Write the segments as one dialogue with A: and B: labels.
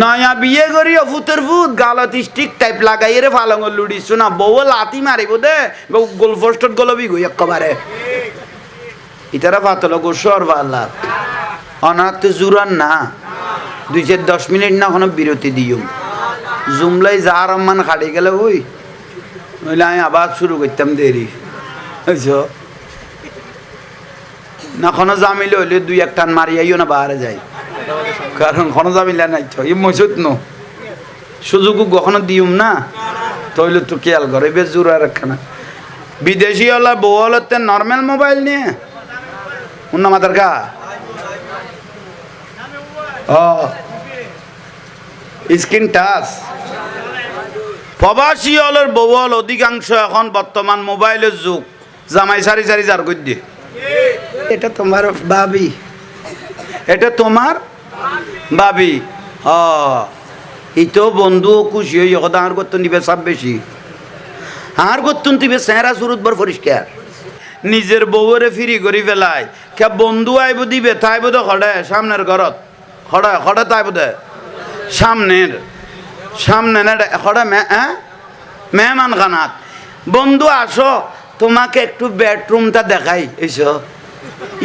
A: নয়া বিয়ে করি অফুতের ফুট গালত স্টিক টাইপ লাগাই রে ফালঙ্গ লুড়িস না বউ লাতি মারিব দে গোল পোস্টত গলবি গই একেবারে ইতারা ফাতল গোসর পাল্লা অনাতে জুরান না 2-10 মিনিট না কোনো বিরতি দিও জুমলাই যার মান খাড়ি গেলে ওই নইলে আমি আবার শুরু করতাম দেরি বুঝছো না কোনো জামিলে হইলে 2-1 টান মারিয়াইও না বাহারে যায় কারণ কোনো জামিলা নাই তো এই মজুত নো সুযোগ কখনো দিউম না তইলে তো খেয়াল করে বেশ জোরা রাখা বিদেশি হলা বউ হলতে নর্মাল মোবাইল নিয়ে উন্না মাতার গা স্ক্রিন টাচ প্রবাসী হলের বউ হল অধিকাংশ এখন বর্তমান মোবাইলের যুগ জামাই সারি সারি যার করে দিয়ে এটা তোমার ভাবি এটা তোমার ভাবি এই তো বন্ধু খুশি হই কথা আর করতে নিবে সব বেশি আর করতুন দিবে চেহারা সুরত বর পরিষ্কার নিজের বউরে ফিরি করি ফেলায় কে বন্ধু আইব দিবে তাই বোধ খড়ে সামনের ঘরত খড়ে তাই বোধ সামনের খড়ে মেহমান খানাত বন্ধু আসো তোমাকে একটু বেডরুমটা দেখাই এসো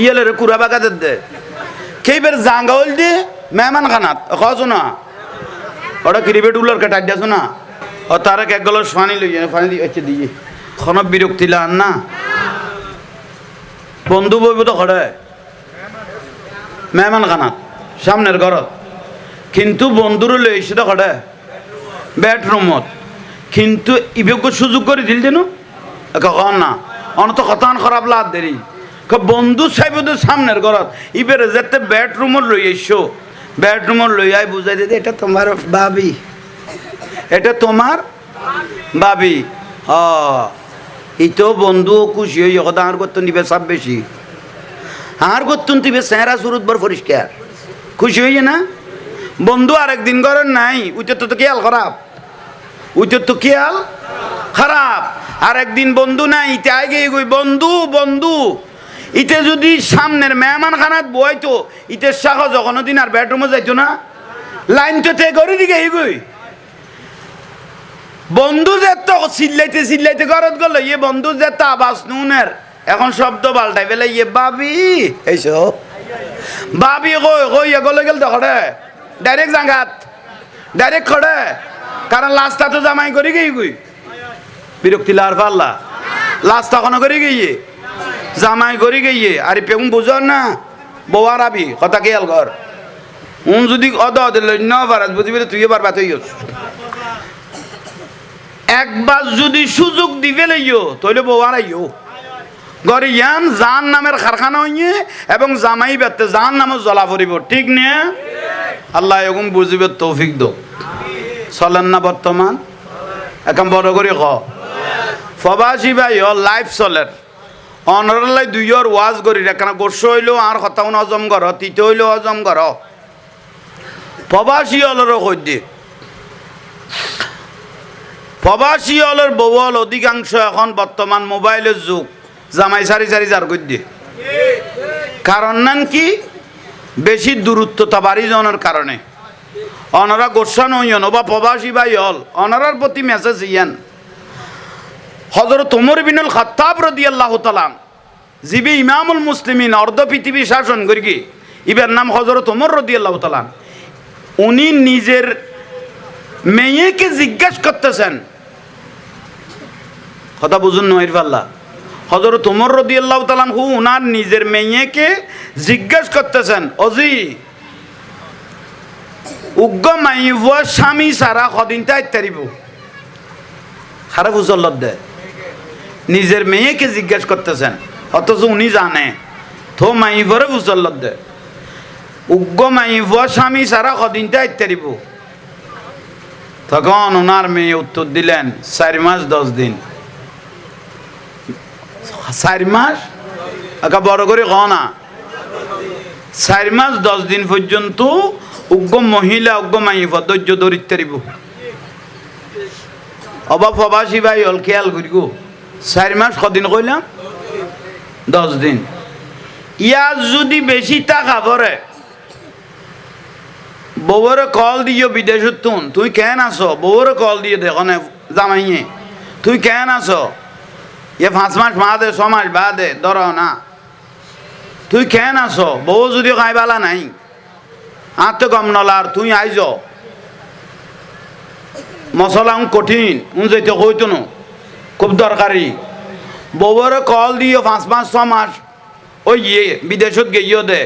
A: ইয়েলে কুড়া বাগাতে দে কেইবার জাঙ্গাউল দি মেহমান খানাত খাওয়াছো না ওটা ক্রিকেট উল্লার কাটাই দিয়েছো না ও তারা এক গেল ফানি লইয়ে ফানি দিয়ে দিয়ে কোনো বিরক্তি লান না বন্ধু বইব তো খড়ে মেহমান খানাত সামনের ঘরত কিন্তু বন্ধুর লইছে তো খড়ে বেডরুমত কিন্তু ইবেক সুযোগ করে দিল যেন না অনত কতান খারাপ লাভ দেরি বন্ধু চাইব তো সামনের ঘরত ইবের যেতে বেডরুমত লই এসো বেডরুমত লই আই বুঝাই দিতে এটা তোমার ভাবি এটা তোমার ভাবি এই তো বন্ধু খুশি হই কথা আর করতে নিবে সব বেশি আর করতুন দিবে চেহারা সুরত বর পরিষ্কার খুশি হইয়ে না বন্ধু আরেকদিন করেন নাই উইতে তো খেয়াল খারাপ খারাপ আর একদিন বন্ধু নাই ইতে আগে গই বন্ধু ইতে যদি সামনের মেহমান খানাত বইতো ইতে সাহ যখন দিন আর বেডরুমে যাইতো না লাইন তো তে করে দিকে এগোই বন্ধু যে তো চিল্লাইতে ঘরত গেল ইয়ে বন্ধু যে তা আবাস নুনের এখন শব্দ পাল্টাই ফেলে ইয়ে ভাবি এইসো ভাবি কই গলে গেল তো খড়ে ডাইরেক্ট জাঙ্গাত ডাইরেক্ট খড়ে কারণ লাস্টটা তো জামাই করি গই বিরক্তি লার পাল্লা লাস্ট এখনো করে গিয়ে জামাই করি গিয়ে আর পেম বুঝর না বউয়ার আবি কথা খেয়াল কর যদি বুঝবি তুই এবার বাতই একবার যদি সুযোগ দিবে লইও তইলে বউয়ার আইও গরে ইয়ান জান নামের কারখানা হইয়ে এবং জামাই বেতে জান নামের জ্বলা পড়িব ঠিক নে আল্লাহ এরকম বুঝিবে তৌফিক দো চলেন না বর্তমান এখন বড় করে প্রবাসী ভাই লাইফ চলের অনরলাই 2 ওয়াজ করি এখানে গোস্ব হইলেও আর হতাও হজম কর তিতে হইলেও হজম কর প্রবাসী হলেরও কই দিয়ে প্রবাসী হলের বউ হল অধিকাংশ এখন বর্তমান মোবাইলের যুগ জামাই সারি যার কই দিয়ে কারণ নান কি বেশি দূরত্বতা বাড়ি যাওয়ার কারণে অনারা গোস্বান হইয়ন বা প্রবাসী ভাই হল অনারার প্রতি মেসেজ ইয়ান হযরত ওমর বিনুল খাত্তাব রাদিয়াল্লাহু তাআলা যিনি ইমামুল মুসলিমিন অর্ধ পৃথিবী শাসন করি ইবার নাম হযরত ওমর রাদিয়াল্লাহু তাআলা উনি নিজের মেয়েকে জিজ্ঞাসা করতেছেন কথা বুঝুন নয় পাল্লা হযরত ওমর রাদিয়াল্লাহু তাআলা উনার নিজের মেয়েকে জিজ্ঞাসা করতেছেন অজি উগ্র মাইব স্বামী সারা কদিনটা ইত্যাদিব খারাপ উজল্লত দেয় নিজের মেয়েকে জিজ্ঞাসা করতেছেন অথচ উনি জানে তো মাইবরে উজল্লত দেয় উগ্র মাইব স্বামী সারা কদিনটা ইত্যাদিব তখন ওনার মেয়ে উত্তর দিলেন 4 মাস 10 দিন 4 মাস একা বড় করে না 4 মাস 10 দিন পর্যন্ত উগ্র মহিলা উগ্র মাইব ধৈর্য ধরিতে পারিব অবা প্রবাসী ভাই হল খেয়াল করি 4 মাস কদিন কইলাম 10 দিন ইয়ার যদি বেশি টাকা পরে বউরে কল দিও বিদেশত তুই কেন আসো, বউরে কল দিয়ে দেখো না জামাইয়ে তুই কেন আসো, 5 মাস বাদে 6 মাস বাদে ধরো না, তুই কেন আসো, বউ যদি খাইবালা নাই আর তো গম নলার তুই আইজ মশলা কঠিন যেতে কইতো না খুব দরকারি, বউরে কল দিও 5 মাস 6 মাস ওই বিদেশত গিয়েও দে,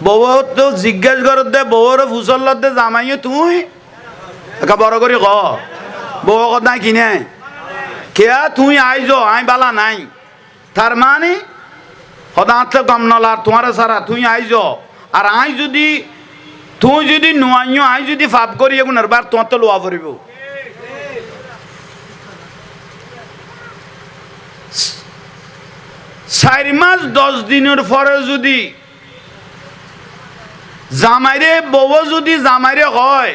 A: বউ তো জিজ্ঞেস কর দে, বউরে ফুসল দে জামাইয়ে তুই একা বড় করে ক বউ কথা কিনে কেয়া তুই আইজ আই বালা নাই, তার মানে সদাত কম নলার তোমার সারা তুই আইজ, আর আই যদি তুই যদি নুয়াইও আই যদি ফাপ করি এগুনের বার তোমার তো লোয়া পড়িব। 4 মাস 10 দিনের পরে যদি জামাইরে বউ যদি জামাইরে হয়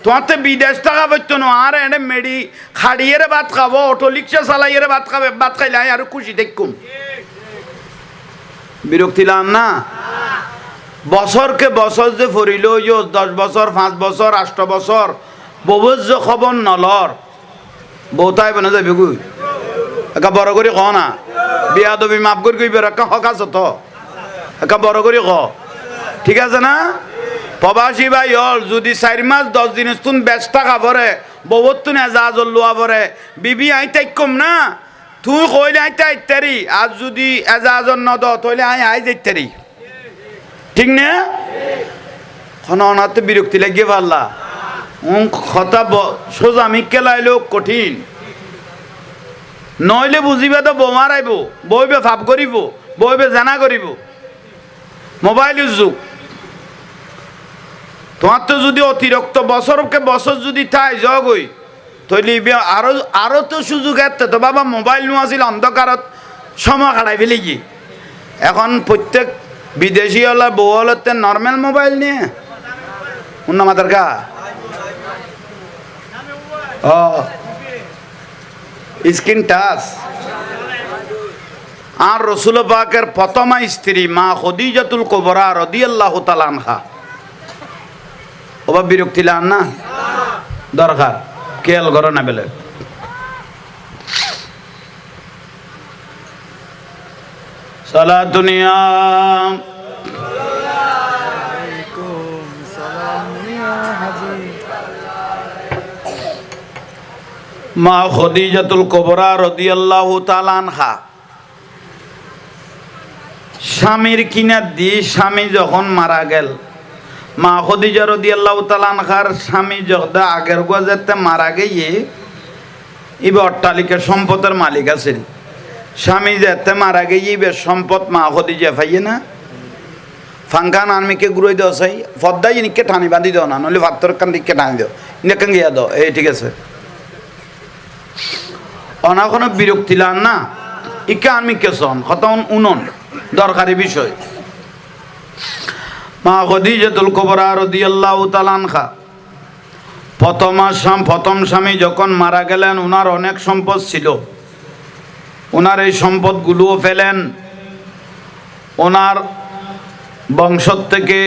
A: তোমাতে বিদেশ টাকা পাইতো না, আর এনে মেডি খাড়িয়ে ভাত খাবো, অটো রিক্সা চালাইয়ে ভাত খাবে, ভাত খাইলে আর খুশি দেখুম, বিরক্তি লাম না। বছরকে বছর যে ফরিল 10 বছর 5 বছর 8 বছর বউর যে খবর নলর, বউ তাই বনে যাবে গুই একা বড় করে ক না, বিয়া দবি মাফ করে কইবে একা হক আছে তো একা বড় করে ক, ঠিক আছে না। প্রবাসী ভাই হল যদি 4 মাস 10 দিন তুন ব্যস্ত টাকা পরে বউর তুন এজাজ লোয়া পরে বিবি আই তাই কম না, তুই কইলে আইতে আইতারি, আর যদি এজাজ নদ তইলে আই যাইতারি, ঠিক না। অনাতে বিরক্তি লাগিয়ে পারলা কথা সোজা আমি কেলাইলো কঠিন, নইলে বুঝিবে তো বউ মারাইব, বইবে ভাব করিব, বইবে জানা করিব, মোবাইলের যুগ। তোমার তো যদি অতিরিক্ত বছরকে বছর যদি তাই জগই তৈলি আরো তো সুযোগ এত তো বাবা মোবাইল নো আছিল অন্ধকারত সময় কাটাই ফেলে কি, এখন প্রত্যেক বিদেশি হলে বউ হলতে নর্মাল মোবাইল নিয়ে উন্নমাতার কা স্ক্রিন টাচ। আর রসুল পাকের প্রথমা স্ত্রী মা খদিজাতুল কুবরা রাদিয়াল্লাহু তাআলা আনহা, ওবা বিরক্তি লান না দরকার খেয়াল করো না বেলে। সালাতুনিয়া মা খদিজাতুল কুবরা রাদিয়াল্লাহু তাআলা আনহা স্বামীর কিনা দিয়ে স্বামী যখন মারা গেল, মা খদিজা রাদিয়াল্লাহু তাআলা আনহার স্বামী যখন আগের গজেতে মারা গিয়ে ইবে অট্টালিকার সম্পদের মালিক আছেন, স্বামী যেতে মারা গিয়ে ইবে সম্পদ মা খদিজা পাইয়ে না, ফাঙ্কান আনমিকে ঘুরাই দেওয়া চাই ফদ্দাই ইনিকে টানি বাঁধি দেও না, নইলে ভাতর কান দিকে টানি দেও ইনকে গিয়া দাও, এই ঠিক আছে। অনাখনো বিরক্তি লান না ইকে আনমিকে সন কথা উনন দরকারি বিষয়। মা খদিজাতুল কুবরা রাদিয়াল্লাহু তাআলা আনহা প্রথম স্বামী যখন মারা গেলেন ওনার অনেক সম্পদ ছিল, ওনার এই সম্পদগুলোও ফেলেন, ওনার বংশ থেকে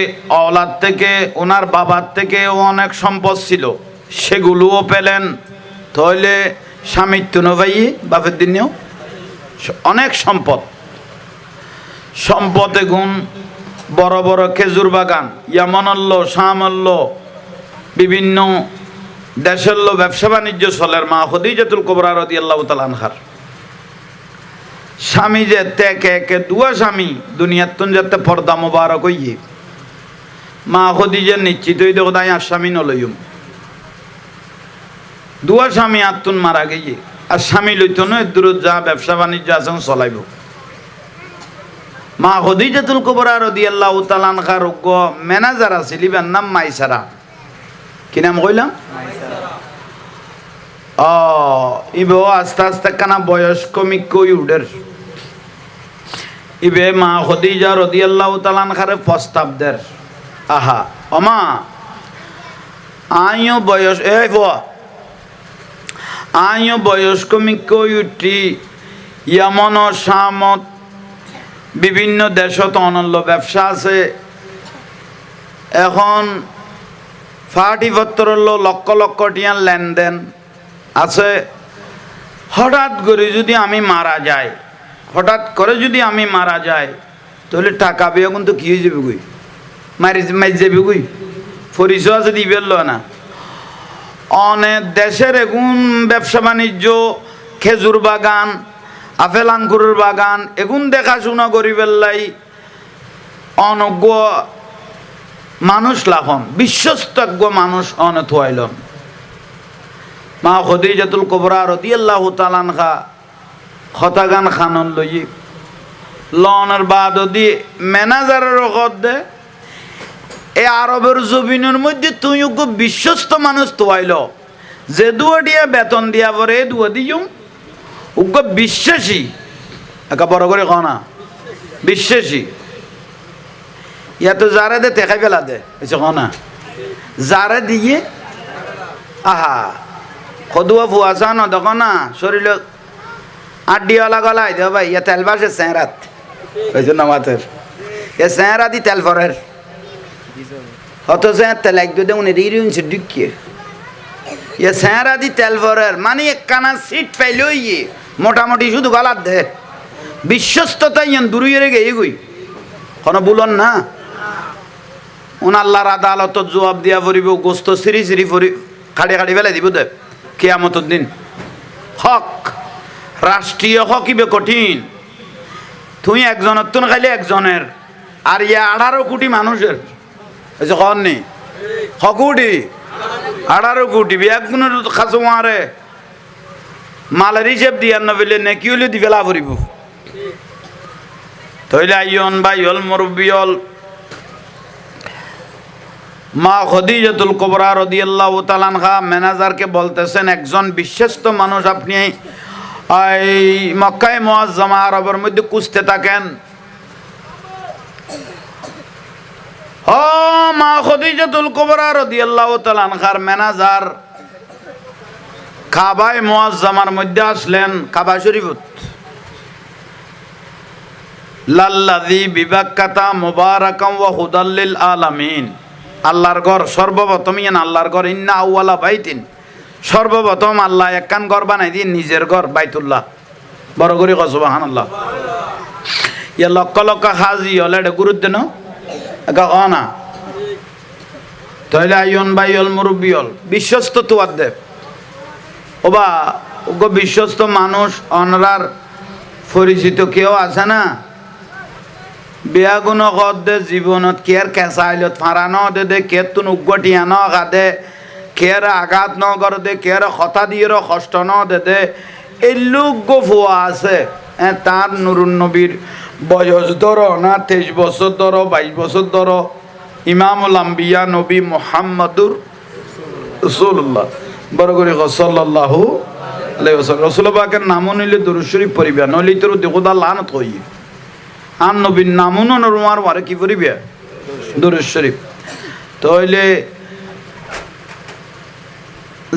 A: অলাদ থেকে ওনার বাবার থেকেও অনেক সম্পদ ছিল, সেগুলোও পেলেন, তাহলে স্বামীর তুনো ভাই বাপের দিনেও অনেক সম্পদে গুণ, বড় বড় খেজুর বাগান, ইয়ামনল্য শামল্য বিভিন্ন দেশের ব্যবসা বাণিজ্য চলের মা খদিজাতুল কুবরা রাদিয়াল্লাহু তাআলা আনহার স্বামী যে একে দুয়া স্বামী দুনিয়ার তুন যাতে পর্দা মোবারক হইয়ে মা খদিজা নিশ্চিত হই দেখো তাই আর স্বামী নলইম, দুয়া স্বামী আত্মন মারা গিয়ে আর স্বামী লইতো নয় দূর যা ব্যবসা বাণিজ্য আছে চলাইব। মা খদিজাতুল কুবরা রাদিয়াল্লাহু তাআলা আনহার ম্যানেজার আছিল, ইবার নাম মাইসারা, কি নাম কইলাম ইবে আস্তে আস্তে কানা বয়স কমি কই উডের, ইবে মা খদিজা রাদিয়াল্লাহু তাআলা আনহারে প্রস্তাব দের, আহা অমা আইও বয়স আইও বয়স কমি কই উঠি ইয়ামন শামত বিভিন্ন দেশত অনন্য ব্যবসা আছে, এখন ফাটি পত্র লক্ষ লক্ষ টিয়ার লেনদেন আছে। হঠাৎ করে যদি আমি মারা যাই, হঠাৎ করে যদি আমি মারা যাই, তাহলে টাকা পেয়ে কিন্তু কি হয়ে যাবে, গুই মারি যাবে, গুই পরিচয় আছে দিবে না। অনেক দেশের এগুন ব্যবসা বাণিজ্য, খেজুর বাগান, আপেল আঙ্গুরের বাগান, এগুন দেখাশোনা করি বেল্লাই অনজ্ঞ মানুষ লাভন, বিশ্বস্তজ্ঞ মানুষ অনত হইলন। মা খদিজাতুল কুবরা রাদিয়াল্লাহু তাআলা আনহা খতাগান খানন লই লনের বাদ দি ম্যানেজারের রকত দে এই আরবের জমিনের মধ্যে তুই বিশ্বস্ত মানুষ তোয়াইল, যে দুয়া দিয়া বেতন দিয়া পরে দুয়া দিও উগ্র বিশ্বাসী, একা বড় করে কনা বিশ্বাসী। ইয়াতো যারে দে তেখাই ফেলা দে এসে কনা যারে দিয়ে আহা খদুয়া ফুয়াশা ন দেখো না শরীর আড্ডিওয়ালা গলায় দে ভাই ইয়া তেল বাসে চেঁরাত হয়েছে নামাতের এ চেঁরাতি তেল ফরের হত চেঁ তেল এক দে উনি রিউনছে ঢুকিয়ে ইয়ে চেঁরাতি তেল ফরের মানে একখানা সিট পাইল ইয়ে মোটামুটি শুধু গলার দে বিশ্বস্ততা ইয়ান দূরে গে এগুই কোনো বলন না। উন আল্লাহর আদালত জবাব দিয়া পড়িব, গোস্ত সিরি সিরি পরি খাড়ি খাড়ি ফেলে দিব দে কিয়ামতের দিন। হক রাষ্ট্রীয় হক ইবে কঠিন, তুই একজনের তো খাইলে একজনের, আর ইয়া 18 কোটি মানুষের এসে কন নি হকুটি 18 কোটি একগুণের খাসো মারে মালের হিসেব দিয়ার না ফেলে নাকি হলে দি ফেলা পড়িব। তইলে আইয়ন বাইল মুরব্বিয়ল মা খদিজাতুল কুবরা রাদিয়াল্লাহু তাআলা আনহা ম্যানেজারকে বলতেছেন, একজন বিশ্বস্ত মানুষ আপনি এই মক্কায়ে মুআজ্জামা আরবের মধ্যে খুঁজতে থাকেন। ও মা খদিজাতুল কুবরা রাদিয়াল্লাহু তাআলা আনহার ম্যানেজার কাবায়ে মুআজ্জামার মধ্যে আসলেন, কাবা শরীফত লাল্লাযী বিবাক্কাতা মুবারাকাম ওয়া হুদাল লিল আলামিন, আল্লাহর ঘর সর্বপ্রথম ইয়ান আল্লাহর ঘর। ইন্না আউয়ালা বাইতিন, সর্বপ্রথম আল্লাহ একখান ঘর বানাই দিন, নিজের ঘর বাইতুল্লাহ। বড় করে কও সুবহানাল্লাহ। ইয়া লক্ষ লক্ষ হাজি হলে এটা গুরুত্ব ন একা ক না। তাহলে আইয়ন বাইল মুরব্বিয়ল বিশ্বস্ত তোয়ার দেব ওবা ওগো বিশ্বস্ত মানুষ অনরার পরিচিত কেউ আছে না? বেয়াগুন দে জীবনত কের কেঁচাইলত ফাঁড়ানো দে দে কের তুন উগ্গটিয়ানো কাদে কের আঘাত ন কর দে কের হতা দিয়ে কষ্ট ন দে দে এলুগ্য ফুয়া আছে। তার নুরুন নবীর বয়স ধরো না 23 বছর ধরো 22 বছর ধরো, ইমামুল আম্বিয়া নবী মুহাম্মাদুর রাসূলুল্লাহ বড় করে সাল্লাল্লাহু আলাইহি ওয়াসাল্লাম রাসূল পাকের নাম নিলে দুরূদ শরীফ পড়িবা, নইলে তোর দেখোদা লানত হই। আর নবীর নামও নরমার মারে কি পড়িবে দুরূদ শরীফ। তাইলে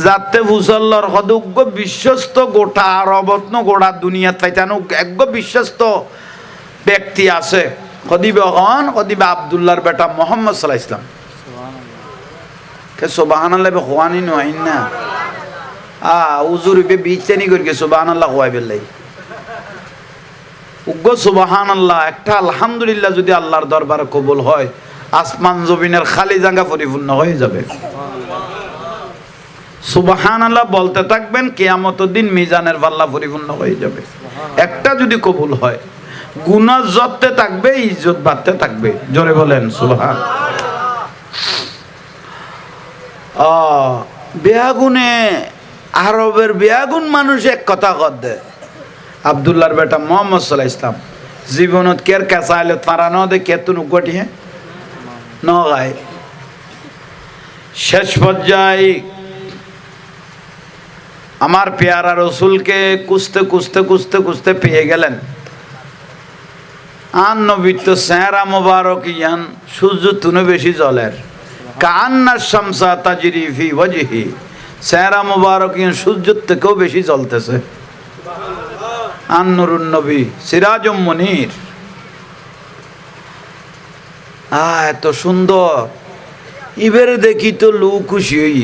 A: যাতে ফুসল্লার হদুগ্য বিশ্বস্ত গোটা আরবত্ন গোটা দুনিয়াত পাইতানো একগ বিশ্বস্ত ব্যক্তি আছে। কদিবে হন কদিবে আব্দুল্লাহর বেটা মোহাম্মদ সাল্লাল্লাহু আলাইহি ওয়াসাল্লাম কে সুবহানাল্লাহ বে খুয়ানি নয় না উজুর বে বিচেনি করিকে সুবহানাল্লাহ খুয়াই বেলাই উগ্র সুবহানাল্লাহ একটা আলহামদুলিল্লাহ যদি আল্লাহর দরবারে কবুল হয়, আসমান জমিনের খালি জায়গা পরিপূর্ণ হয়ে যাবে। সুবহানাল্লাহ বলতে থাকবেন, কিয়ামতের দিন মিজানের পাল্লা পরিপূর্ণ হয়ে যাবে। একটা যদি কবুল হয়, গুনাহ যততে থাকবে, ইজ্জত বাড়তে থাকবে। জোরে বলেন সুবহান। বেয়াগুনে আরবের বেয়াগুন মানুষ এক কথা কর দে, আব্দুল্লাহর বেটা মোহাম্মদ সাল্লাল্লাহু আলাইহি ওয়াসাল্লাম জীবনত কের কাঁচাইলত পারানো দে কেতুন উগটি হে ন গায়। শেষ পর্যায়ে আমার পেয়ারা রসুলকে খুঁজতে খুঁজতে খুঁজতে খুঁজতে পেয়ে গেলেন। আন নবী তো চেহারা মোবারক ইয়ান সূর্য তুনে বেশি জলের, কান্না শামসা তাজরি ফি ওয়াজহি, চেহারা মোবারক ইয়ান সূর্যের থেকেও বেশি জ্বলতেছে। আন নুরুন নবী সিরাজুম মুনির, এত সুন্দর এবারে দেখি তো লোক খুশি হই,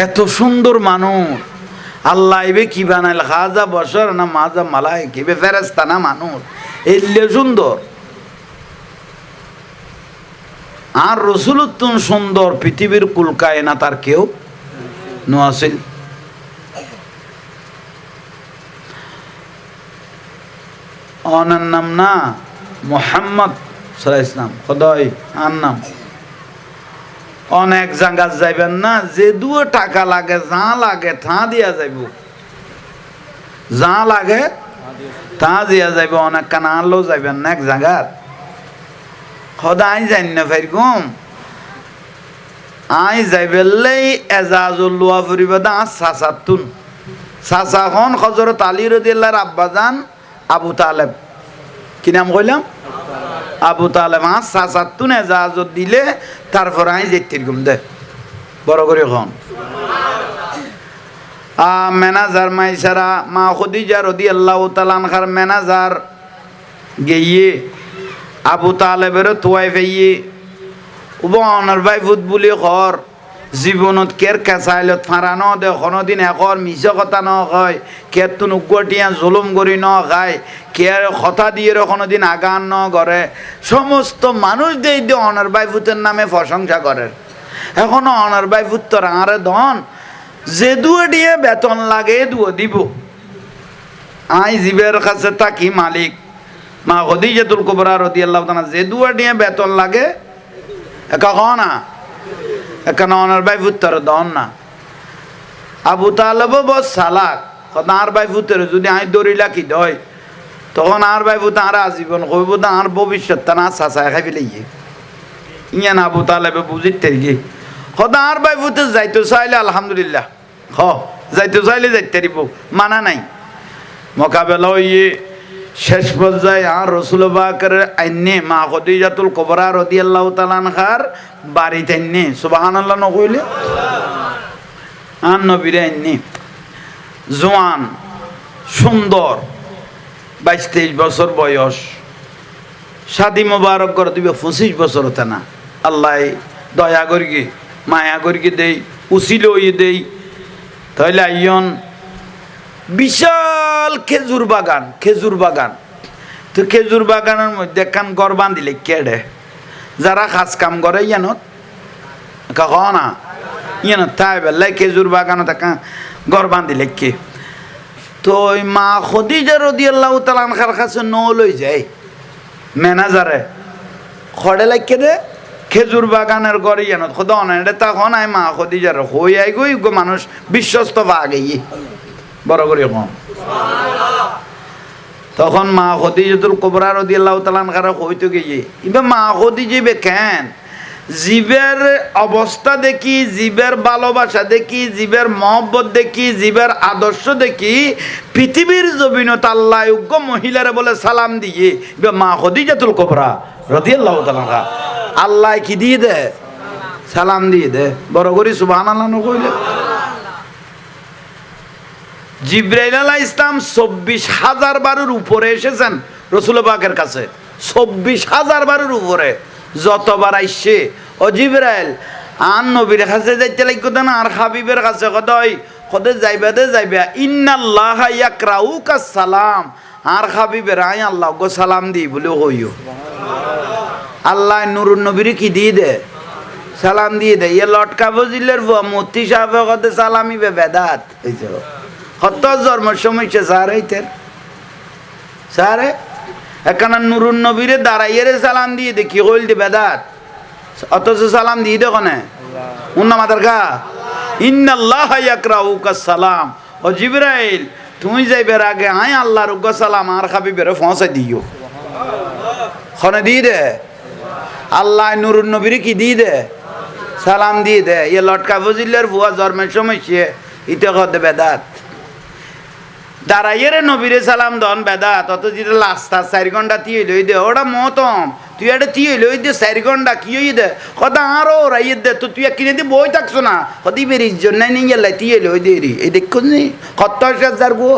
A: এত সুন্দর মানুষ আল্লাহ এবে কি বানাইল, খাজা বসর না মাজা মালায় কিবে ফেরেস্তা না মানুষ, এলে সুন্দর। আর রসুলুত্তম সুন্দর পৃথিবীর কুলকায় না তার কেউ নোয়াছিল। অনার নাম না মোহাম্মদ সাল্লাল্লাহু আলাইহি ওয়াসাল্লাম, খোদাই আর নাম। অনেক জায়গা যাইবেন না, যে দুও টাকা লাগে যা লাগে তা দিয়া যাইব, যা লাগে তা দিয়া যাইব। অনেক কানা আনলেও যাইবেন না এক জায়গার, খোদাই জানি না ফেরগুম আই যাইবেলেই এজাজুল লোয়া ফুরিব দা সাসাতুন সাসাখন হযরত আলী রাদিয়াল্লাহু আব্বাজান আবু তালেব, কি নাম কইলাম? আবু তালেব। সাসাতুন এজাজত দিলে তারপর আই যেতে ঘুম দে বড় করে খন ম্যানেজার মাইসারা মা খুদিজা রাদিয়াল্লাহু তাআলা আনহার ম্যানেজার গিয়ে আবু তালেবের তোয়াই ফেইয়ে উবনের ভাই ফুট বুলি ঘর জীবনত কের কেঁচাইলত ফাঁড়ানো দে কোনোদিন একর মিছ কথা ন কয়, কের তুন উগটিয়া জুলুম করি ন খায়, কের কথা দিয়ে কোনোদিন আগান ন করে, সমস্ত মানুষ দিয়ে দিয়ে অনার ভাই ফুটের নামে প্রশংসা করে। এখনো অনার ভাই ফুট তো আরে ধন যে দুয়ে দিয়ে বেতন লাগে দুয়ে দিব। আই জীবের কাছে থাকি মালিক মা খাদিজাতুল কুবরা রাদিয়াল্লাহু তাআলা যে দুয়া দিয়ে বেতন লাগে একা হয় না, এখানে অনার ভাই ফুত্তর দন না। আবু তালেব বস সালাক, আর ভাই ফুত্তর যদি আই দড়ি লাখি দয় তখন আর ভাই ফুত আর আজীবন কইব আর ভবিষ্যৎ তা না চাচাই খাই ফেলে ইয়ে না। আবু তালেবে বুঝিতে গিয়ে সদা আর ভাই ফুতে যাইতে চাইলে আলহামদুলিল্লাহ হ যাইতে চাইলে যাইতে দিব, মানা নাই। মোকাবেলা ইয়ে শেষ পর্যায়ে আর রসুল পাকের আইনে মা খাদিজাতুল কুবরা রাদিয়াল্লাহু তাআলা আনহার বাড়িতে আইনে সুবহানাল্লাহ নকইলে আর নবীর আইনে জওয়ান সুন্দর 22-23 বছর বয়স, শাদি মোবারক করে দিবে 25 বছর হতে না। আল্লাহ দয়া করি মায়া করি দেই উচিল দেই তাইলে আইয়ন বিশাল খেজুর বাগান, খেজুর বাগান। তো খেজুর বাগানের মধ্যে একখান ঘর বান্ধিলে কেডে যারা কাজ কাম করে ইয়ানত কাক না ইয়ানত তাই বেলাই খেজুর বাগানত একখান ঘর বান্ধিলে কে। তো ওই মা খাদিজা রাদিয়াল্লাহু তাআলা আনহার কাছে লই যায় ম্যানেজারে, খড়ে লাগে দে খেজুর বাগানের ঘর ইয়ানত খোদা না এটা তখন আই মা খাদিজার হই আই গই মানুষ বিশ্বস্ত বাগাই বড় করে কম। তখন মা খাদিজাতুল কুবরা রাদিয়াল্লাহু তাআলা আনহার কইতে গিয়ে ইবা মা খাদিজা বে কেন জীবের অবস্থা দেখি, জীবের ভালোবাসা দেখি, জীবের মহব্বত দেখি, জীবের আদর্শ দেখি পৃথিবীর জমিনত আল্লাহ যোগ্য মহিলারে বলে সালাম দিয়ে ইবা মা খাদিজাতুল কুবরা রাদিয়াল্লাহু তাআলা আল্লাহ কি দিয়ে দে সালাম দিয়ে দে বড় করে সুবহানাল্লাহ নকইলে। জিবরাইল আলাইহিস সালাম 24,000 বারের উপরে এসেছেন রসুল পাকের কাছে, 24,000 বারের উপরে। যতবার আইসে ও জিবরাইল আর নবীর কাছে যাইতে লাগতো না আর হাবিবের কাছে কদই কদে যাইবা দে যাইবা ইন্নাল্লাহা ইয়াকরাউকা সালাম, আর হাবিবের আই আল্লাহ গো সালাম দি বলে কইও। আল্লাহ নুরুন নবীর কি দিয়ে দে সালাম দিয়ে দে। ইয়ে লটকা ফজিলের মুফতি সাহেব কদে সালামিবে বেদাত হইছে কত জন্মের সমস্যা সারে ইতের সারে এখানে নুরুন নবীরে দাঁড়াইয়ে সালাম দিয়ে দে কি কইল দি বেদাত, অথচ সালাম দিয়ে দে কনে উন্না মাদার গা ইন্নাল্লাহা ইয়াকরাউকা সালাম। ও জিবরাইল তুমি যাইবার আগে আই আল্লাহর উগ্র সালাম আর হাবিবের পৌঁছে দিও খনে দিয়ে দে। আল্লাহ নুরুন নবীরে কি দিয়ে দে সালাম দিয়ে দে। ইয়ে লটকা ফজিলের ভুয়া জন্মের সমস্যা ইতে কদে বেদাত দাঁড়াইয়ে রে নবীরে সালাম দন বেদাত। অত যেটা লাস্তা 4 ঘন্টা তিয়ে লই দে ওটা মতম তুই এটা তিয়ে লই দে 4 ঘন্টা কি হই দে কথা আরো রাইয়ে দে তো তুই কিনে দি বই থাকছো না কদি বেরির জন্য নিয়ে গেলে তিয়ে লই দে রি এই দেখুন নি কত হাজার গো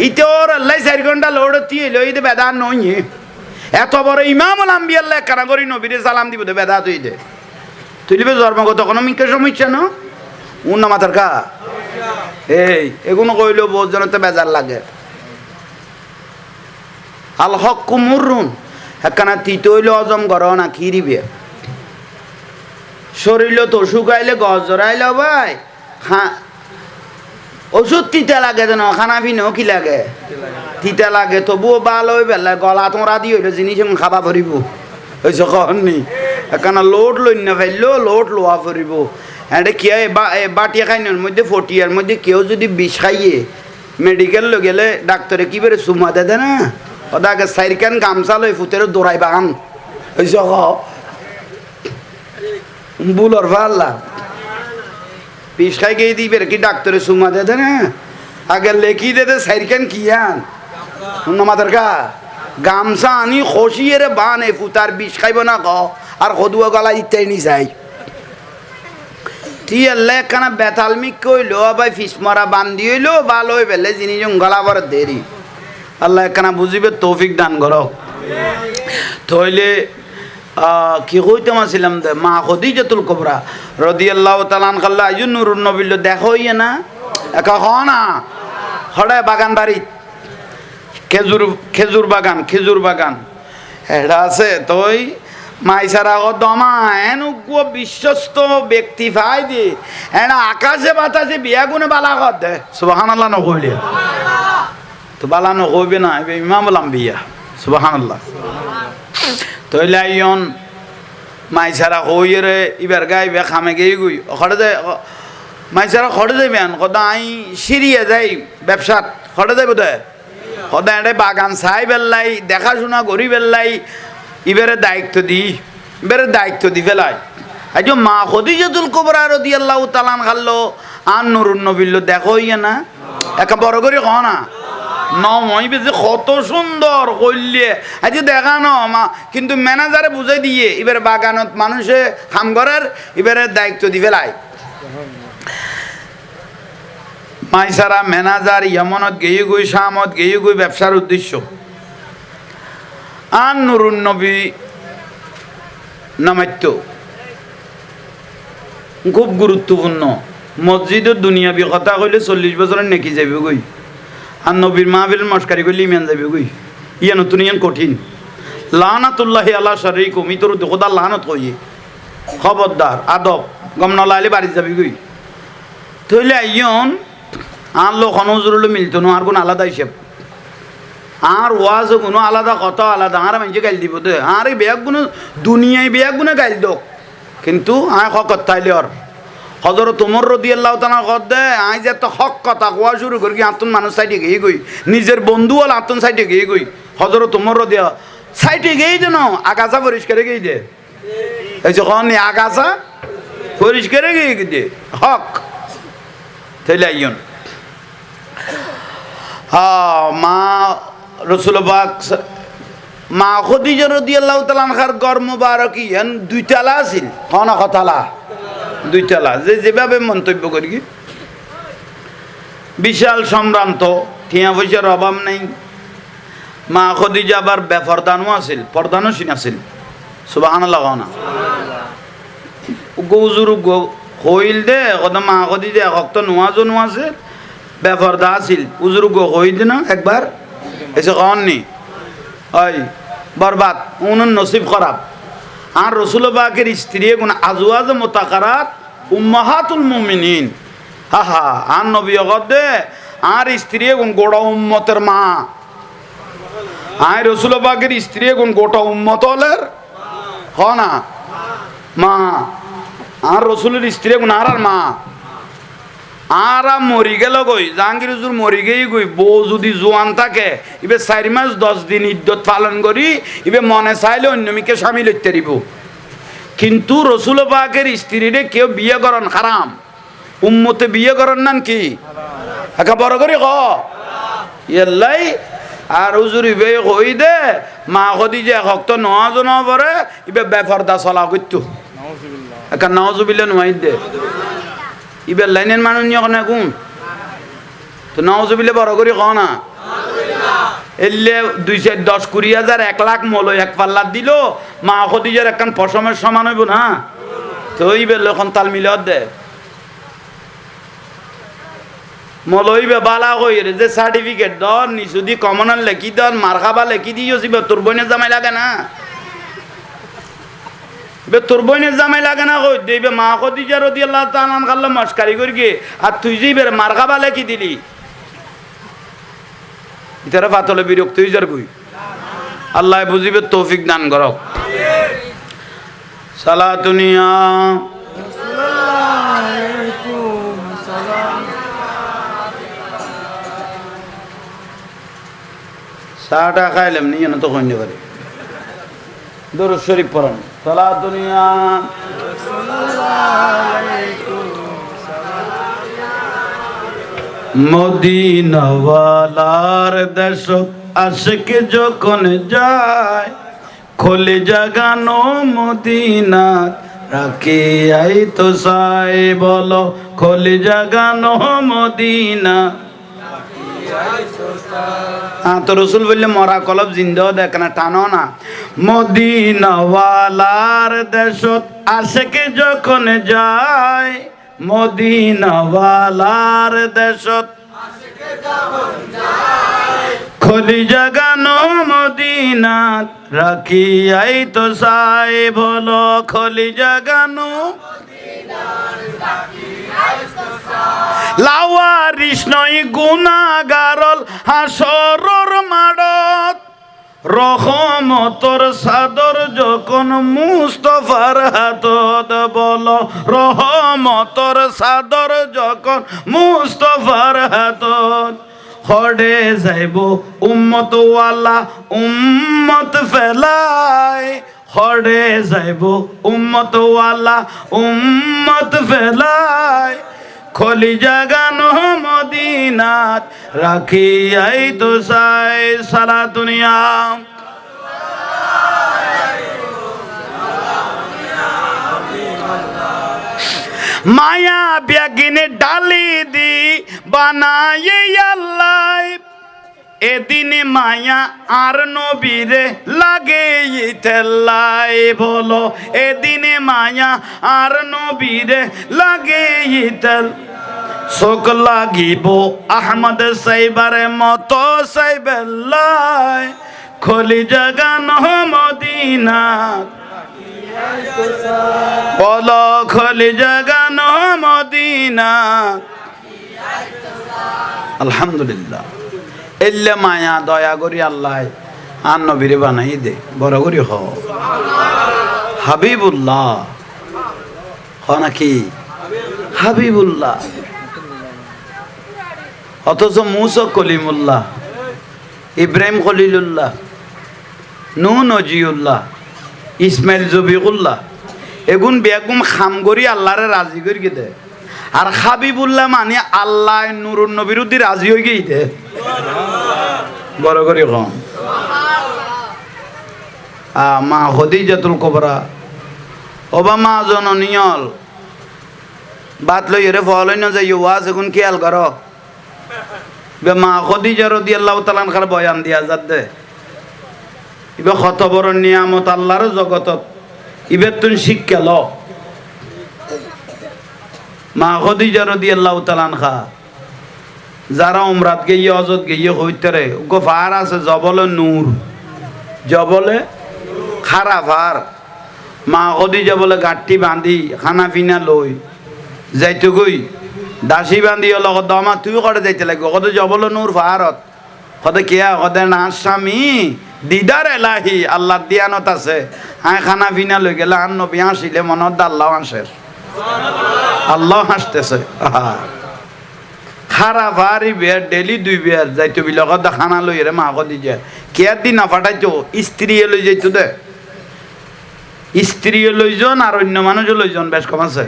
A: ইতে ওর আল্লাহ 4 ঘন্টা লোড তিয়ে লই দে বেদাত নই এত বড় ইমামুল আম্বিয়া আল্লাহ কানা করি নবীরে সালাম দিব দে বেদাত হই দে তুইলিবে জন্মগত কোনো মিকে সমস্যা না উন্না মাথার কা এই এগুলো কইলেও বহুত জনতে বেজার লাগে আল হক কুমুরুন একখানা তিত হইলে অজম গর না খিরিবে শরীর তো শুকাইলে গজ জড়াইলে ভাই ওষুধ তিতা লাগে যেন খানা পিনেও কি লাগে তিতা লাগে তবুও ভাল হয়ে পেলে গলা তোমরা দিয়ে হইলো জিনিস খাবা ভরিব হয়েছে কহনি একখানা লোড লই না ফেললো লোড লোয়া ভরিব এটা কি বাটিয়া খাইনের মধ্যে ফটিয়ার মধ্যে কেউ যদি বিষ খাইয়ে মেডিকেল লো গেলে ডাক্তারে কি বেড়ে চুমা দে না ওদাকে সাইরকান গামছা লই ফুতের দৌড়াই বাগান হয়েছে বুলর ভাল্লা বিষ খাই গিয়ে দিবে কি ডাক্তারে চুমা দে না আগে লেখি দে সাইরকান কি আন আমাদের গা গামছা আনি খসিয়ে রে বান এ ফুতার বিষ খাইব না ক আর সদুয়া গলা ইত্যাই নি যাই তি আল্লাহ একখানা বেতালমিক কইলো ভাই ফিস মরা বান্ধি হইলো ভালো হয়ে পেলে জিনিস গলা বড় দেরি আল্লাহ একখানা বুঝিবে তৌফিক দান করক তইলে কি কইতাম আসিলাম দে মা খদিজাতুল কুবরা রাদিয়াল্লাহু তাআলা আনহা আইয়ুন নূরুন নবিল্লো দেখো ইয়ে না একা হ না হড়ে বাগান বাড়ি খেজুর বাগান এটা আছে তই মাইসারা দমা এন বিশ্বস্ত ব্যক্তি ভাই দি এনা আকাশে বাতাসে বিয়া গুনে বালা কর দে সুবহানাল্লাহ নকইলে তো বালা নকইবে না ইমামুল আম্বিয়া সুবহানাল্লাহ তইলে আইয়ন মাইসারা কইরে ইবার গাইবে খামে গেই গই খড়ে যায় মাইসারা খড়ে যাইবে আন কদা আই সিরিয়া যাই ব্যবসাত খড়ে যাইব দে কদা এটা বাগান চাই বেললাই দেখাশোনা করি বেললাই ইবারে দায়িত্ব দি ফেলাই আজ মা খদিজাতুল কুবরা রাদিয়াল্লাহু তাআলা আনহা আন নূরুন নবিল্লো দেখো ইয়া না একা বড় করে কহ না নইবে যে কত সুন্দর কইলে আজ দেখানো মা কিন্তু ম্যানেজারে বুঝাই দিয়ে এবারে বাগানত মানুষে কাম করার এবারে দায়িত্ব দি ফেলাই মাইসারা ম্যানেজার ইয়ামনত গেয়ে গই শামত গেয়ে গই ব্যবসার উদ্দেশ্য আন নুরুন নবী নামাত্য খুব গুরুত্বপূর্ণ মসজিদের দুনিয়াবি কথা কইলে 40 বছরের নেকি যাবে গই আর নবীর মাহফিল মস্কারি করলে ইমান যাবে গই ইয়া নতুন ইয়ান কঠিন লানাতুল্লাহি আলা শারীকুম ইতর খোদা লানত কইয়ে খবরদার আদব গম নলাইলে বাড়ি যাবে গই তইলে আইয়ন আর লোক হুজুরুল মিলতো না আর কোন আলাদা হিসাব আর ওয়াজ কোনো আলাদা কথা আলাদা আর মানুষ গাইল দিব দে আর এই বেগ গুণ দুনিয়ায় বেগ গুণে গাইল দোক কিন্তু আয় হক তাইলে আর হজরত ওমর রাদিয়াল্লাহু তাআলা কদ দে আই যে তো হক কথা কোয়া শুরু করি আতুন মানুষ সাইডে গিয়ে গই নিজের বন্ধু হল আতুন সাইডে গিয়ে গই হজরত ওমর রাদিয়া সাইডে গিয়ে যেন আগাছা পরিষ্কারে গিয়ে দে এই যখন আগাছা পরিষ্কারে গিয়ে দে হক তাইলে আইয়ন মা রসুল পাক মা খদিজা রাদিয়াল্লাহু তাআলা আনহার ঘর মুবারক ইয়ান দুইতলা আছিল কোনা কথালা দুইতলা যেভাবে মন্তব্য করি বিশাল সম্ভ্রান্ত টিয়া পয়সার অভাব নাই মা খদিজা আবার বেপরদানও আছিল পর্দানসীন আছিল সুবহানাল্লাহ না গৌজুর হইল দে কত মা খদিজা হক্ত নোয়াজও আছে বেপরদা আছিল উজুর হইল না একবার এসে কননি ওই বরবাদ উনুন নসিব খারাপ আর রসুল পাকের স্ত্রী কোন আজওয়াজ মুতাকারাত উম্মাহাতুল মুমিনিন হা আর নবী দে আর স্ত্রী কোন গোটা উম্মতের মা আর রসুল পাকের স্ত্রী কোন গোটা উম্মতলের হ না মা আর রসুলের স্ত্রী কোন আর মা আর মরি গেল গই জাহাঙ্গীর হুজুর মরি গেই গই বউ যদি জোয়ান থাকে ইবে 4 মাস 10 দিন ইদ্যত পালন করি ইবে মনে চাইলে অন্যমিকে স্বামী লইতে দিব কিন্তু রসুল পাকের স্ত্রীরে কেউ বিয়ে করেন হারাম উম্মতে বিয়ে করেন নান কি একা বড় করে ক ইয়াল্লাই আর হুজুর ইবে কই দে মা খদিজা হক্ত নজন পরে ইবে বেপরদা চলা করতো একা নাউজুবিল্লাহ নয় দে ইবের লাইনের মানুষ নিয়ে কোন তো নাউজুবিল্লাহ বড় করে ক না এলে 2-10-20,000 1 লাখ মল এক পাল্লা দিল মা খদিজার একখান পশমের সমান হইব না তো ওই বেল এখন তাল মিলত দে মলইবে বালা কইরে যে সার্টিফিকেট দর নিসুদি কমনাল লেখি দর মারখাবা লেখি দিও সিবে তোর বইনের জামাই লাগে না বে তোর বইনের জামাই লাগে না কই দেবে মা খদিজা রাদিয়াল্লাহু তাআলা আনহা মস্কারি করি গে আর তুই যেই বের মারখাবা লেখি দিলি ইতারা ফাতলে বিরক্ত হই যার কই আল্লাহ বুঝিবে তৌফিক দান করক আমিন সালাতুনিয়া সাটা খাইলাম নিয়ে না তো কইতে পারে দরুদ শরীফ পড়ান সালাতুনিয়া মদিনাওয়ালার দেশ আশিক যখন যায় খোলে জাগানো মদিনা রাখি আই তো সাই বলো খোলে জাগানো মদিনা তো রসুল বললে মরা কলব জিন্দাও দেখ না টানো না মদিনাওয়ালার দেশত আশিক যখন যায় মদিনাওয়ালার দেশত খলি জাগানো মদিনা রাখি আই তো সাই বলো খলি জাগানো লাওয়ারিস নয় গুনাহগারল হাসরর মাডত রহমতর সাদর যখন মুস্তফার হাতত বলো রহমতর সাদর যখন মুস্তফার হাতত খড়ে যাইব উম্মত ওয়ালা উম্মত ফেলাই খড়ে যাইব উম্মত ওয়ালা উম্মত ফেলাই খলি জাগানো মদিনাত রাখি আই তো সাই সালাতুনিয়া মায়া ব্যাগিনে ডালি দি বানায়ে আল্লাহ এদিনে মায়া আর নবীরে লাগে তেল্লাই বলো এদিনে মায়া আর নবীরে লাগে তেল শোক লাগিব আহমদ সাইবারে মতো সাইবেল্লাই খলি জাগানো মদিনা বলো খলি জাগানো মদিনা আলহামদুলিল্লাহ এল্লে মায়া দয়া করি আল্লাহ আর নবীরে বানাই দে বড় করি হ হাবিবুল্লাহ হ নাকি হাবিবুল্লাহ অথচ মুসা কলিমুল্লাহ ইব্রাহিম খলিলুল্লাহ নূহ নজিউল্লাহ ইসমাইল জবিউল্লাহ এগুন বেগুম খাম করি আল্লাহরে রাজি করি দে আর হাবিবুল্লাহ মানে আল্লাহ নুরুন নবীর উদ্দি রাজি হয়ে গিয়ে দে বড় করে কম মা খদিজাতুল কুবরা ওবা মা জননিয়ল বাত লই রে ফলই না যাই ওয়াজ এখন খেয়াল করো বে মা খদিজা রাদিয়াল্লাহু তাআলা আনহার বয়ান দিয়া যাত দে ইবে কত বড় নিয়ামত আল্লাহর জগতত ইবে তুন শিক্ষা ল মা খদিজা রাদিয়াল্লাহু তাআলা আনহা যারা উমরাত গিয়ে অজত গিয়ে হইতেরে গো ফার আছে জবলে নূর জবলে খারা ফার মা খদিজা বলে গাঁঠটি বাঁধি খানা পিনা লই যাইতো গই দাসী বান্ধি লগত দমা তুই করে যাইতে লাগবে কত জবলে নূর ফারত কত কিয়া কত না স্বামী দিদার এলাহি আল্লাহ দিয়ানত আছে হ্যাঁ খানা পিনা লই গেলে আন নবী হাসিলে মনত আল্লাহ হাসের আল্লাহ হাসতেছে খারা ভারি বের ডেলি 2 বের যাইতো বিলকত খানা লই রে মা খদিজা কেয়ার দিন না ফাটাইতো স্ত্রী লই যাইতো দে স্ত্রী লইজন আর অন্য মানুষ লইজন বেশ কম আছে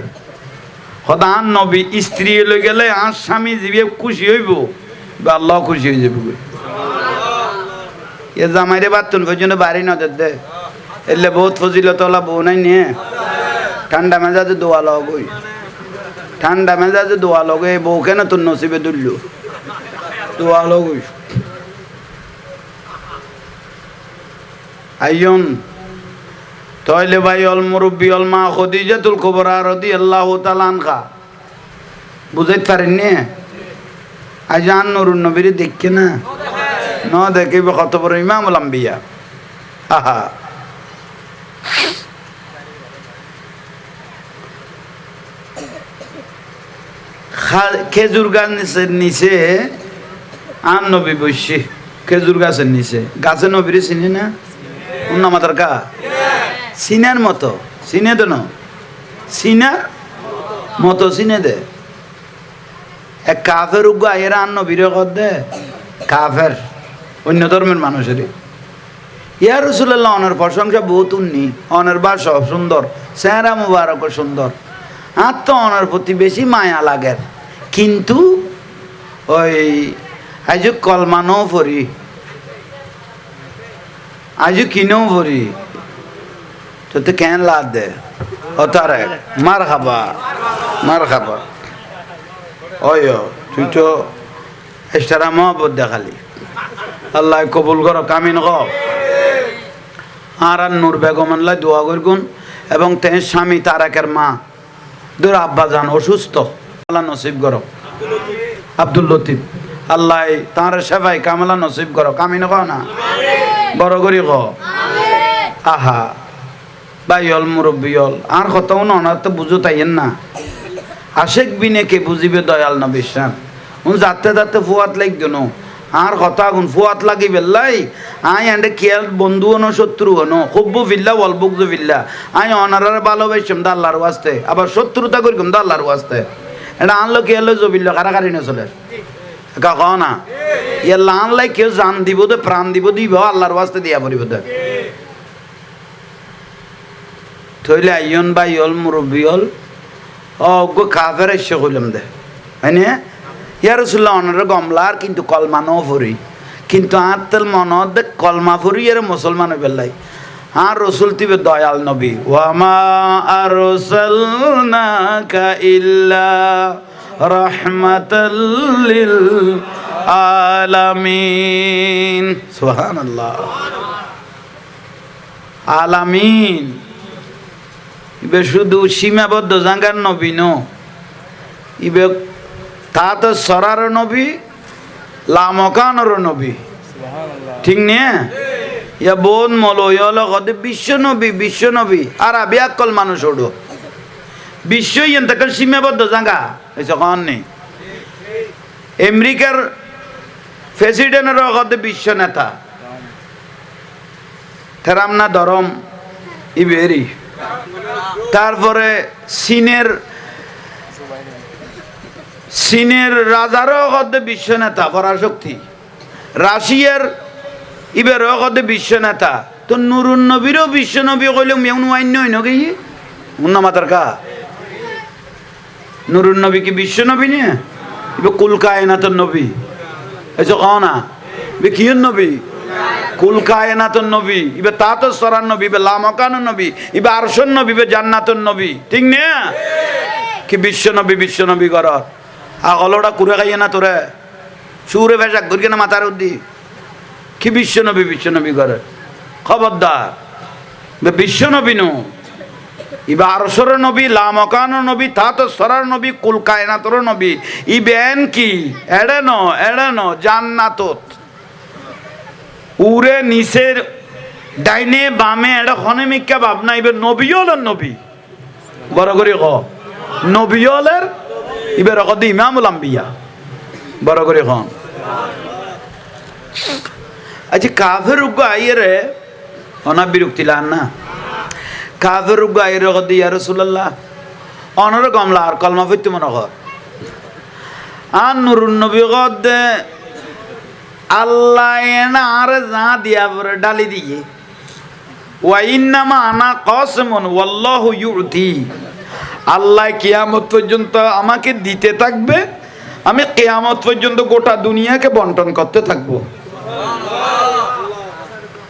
A: হদান নবী স্ত্রী লই গেলে আর স্বামী জীবে খুশি হইব বা আল্লাহ খুশি হয়ে যাবে এ জামাইরে বাতুন পর্যন্ত বাড়ি না দে এলে বহুত ফজিলতলা বউ নাই নিয়ে ঠান্ডা মেজাজে দোয়া লগই ঠান্ডা মেজাজে দোয়া লগে বউ কেন তোর নসিবে দুললো দোয়া লগই আইয়ন তাইলে ভাই অল মুরব্বী অল মা খদিজাতুল কুবরা রাদিয়াল্লাহু তাআলা আনহা বুঝাইতে পারেননি আজ আন নুরুন নবীর দেখে না ন দেখে কত বড় ইমামুল আম্বিয়া আহা খেজুর গাছ নিচে আন নবী বসে খেজুর গাছের নিচে গাছের নবীরে চিনি না উন্নামাতার কা সিনার মতো চিনে তো না সিনার মতো চিনে দে এক কাফের উগ্র আয়েরা আন নবীরে কর দে কাফের অন্য ধর্মের মানুষেরই ইয়া রাসূলুল্লাহ অনের প্রশংসা বহুত উন্নি অনের বাসা সুন্দর চেহারা মুবারক সুন্দর আর তো অনের প্রতি বেশি মায়া লাগে কিন্তু ওই আজ কলমানও পড়ি আজ কিনেও পড়ি তো কেন লাদ দে ও তারে মার খাবা ওই তুই তো এস্টারা মহব্বত দেখালি আল্লাহ কবুল করো কামিন ক আর নূর বেগম আল্লাহ দোয়া করগুন এবং তের স্বামী তারাকের মা দুর আব্বা যান অসুস্থ আল্লাহ নসিব করো আব্দুল লতিফ আল্লাহ তাঁর সেবাই কামলা নসিব করো কামিন ক না বড় করি ক আহা বাইল মুরব্বিয়ল আর কথাও না তো বুঝো তাইয়েন না আশেক বিনে কে বুঝিবে দয়াল না বিশ্বাস যাতে যাতে ফুয়াত লাগ দেন আর কথা গুণ ফুয়াত লাগি বেল্লাই আই এন্ড কেয়াল বন্ধু হনো শত্রু হনো খুব্বু ফিল্লা ওয়ালবুকজু ফিল্লা আই অনারার ভালোবাসম দা আল্লাহর ওয়াস্তে আবার শত্রুতা করিম দা আল্লাহর ওয়াস্তে এটা আনলো কেয়াল জবিল্লা কারাকারি না চলে ক না ইয়ে আনলাই কেউ জান দিব তো প্রাণ দিব দিব আল্লাহর ওয়াস্তে দিয়া পড়িব তো থইলে আইয়ন বা ইয়ল মুরব্বী হল অজ্ঞ কাফের এসে কইলাম দে হয়নি ইয়া রাসূলুল্লাহ অনারে গমলার কিন্তু কলমানও ফুরি কিন্তু আর তেল মনত দে কলমা ফুরি এর মুসলমান বেলাই আর রসুল তিবে দয়াল নবী ওয়ামা আরসালনাকা ইল্লা রাহমাতাল লিল আলামিন সুবহানাল্লাহ আলামিন ইবে শুধু সীমাবদ্ধ জাঙ্গার নবী ন ইবে তা তো সরার নবী লামকানোর নবী ঠিক নিয়ে ইয়া বোন মলো ইয়ল কদে বিশ্ব নবী আর আবি আকল মানুষ ওড়ো বিশ্ব ইয়েন তাকে সীমাবদ্ধ জাঙ্গা এসে কন নেই আমেরিকার প্রেসিডেন্টের কদে বিশ্ব নেতা থেরাম না ধরম ইবেরি তারপরে চীনের রাজারও কদে বিশ্ব নেতা পরাশক্তি রাশিয়ার ইবেরও কদে বিশ্ব নেতা তো নুরুন নবীরও বিশ্ব নবী কইলে মেউন ওয়াইন্য হইন কি উন্না মাতার কা নুরুন নবী কি বিশ্ব নবী নিয়ে ইবে কুল কায়নাতুন নবী এসো কও না ইবে কিয়ন নবী কুল কায়নাতুন নবী ইবে তাতো সরান নবী ইবে লামকানুন নবী ইবে আরশুন নবী ইবে জান্নাতুন নবী ঠিক না কি বিশ্ব নবী কর আগলটা কুড়ে খাইয়ে না তোরে সুরে ভেসাক ঘুরকে না মাথার উদ্দি কি বিশ্ব নবী করে খবরদার বিশ্ব নবী নো ইবা আরশর নবী লামকানুন নবী তাতো সরার নবী কুল কায়নাতুর নবী ইবেন কি এড়ানো জান্নাতত উরে নিচের ডাইনে বামে এটা খনে মিক্কা ভাবনা ইবে নবীওলের নবী বড় করে ক নবীওলের ইবে রকদি ইমামুল আম্বিয়া বড় করে খন আচ্ছা কাফের উগ্র আইরে অনা বিরক্তি লান না কাফের উগ্র আইরে রকদি ইয়া রাসূলুল্লাহ অনর কমলা আর কলমা ফিরতে মনে কর আর নুরুন নবী গদে আল্লাহ এনা আরে যা দিয়া পরে ডালি দিয়ে ওয়া ইন্নামা আনা কাসমুন ওয়াল্লাহু ইউতি আল্লাহ কিয়ামত পর্যন্ত আমাকে দিতে থাকবে আমি কিয়ামত পর্যন্ত গোটা দুনিয়াকে বন্টন করতে থাকবো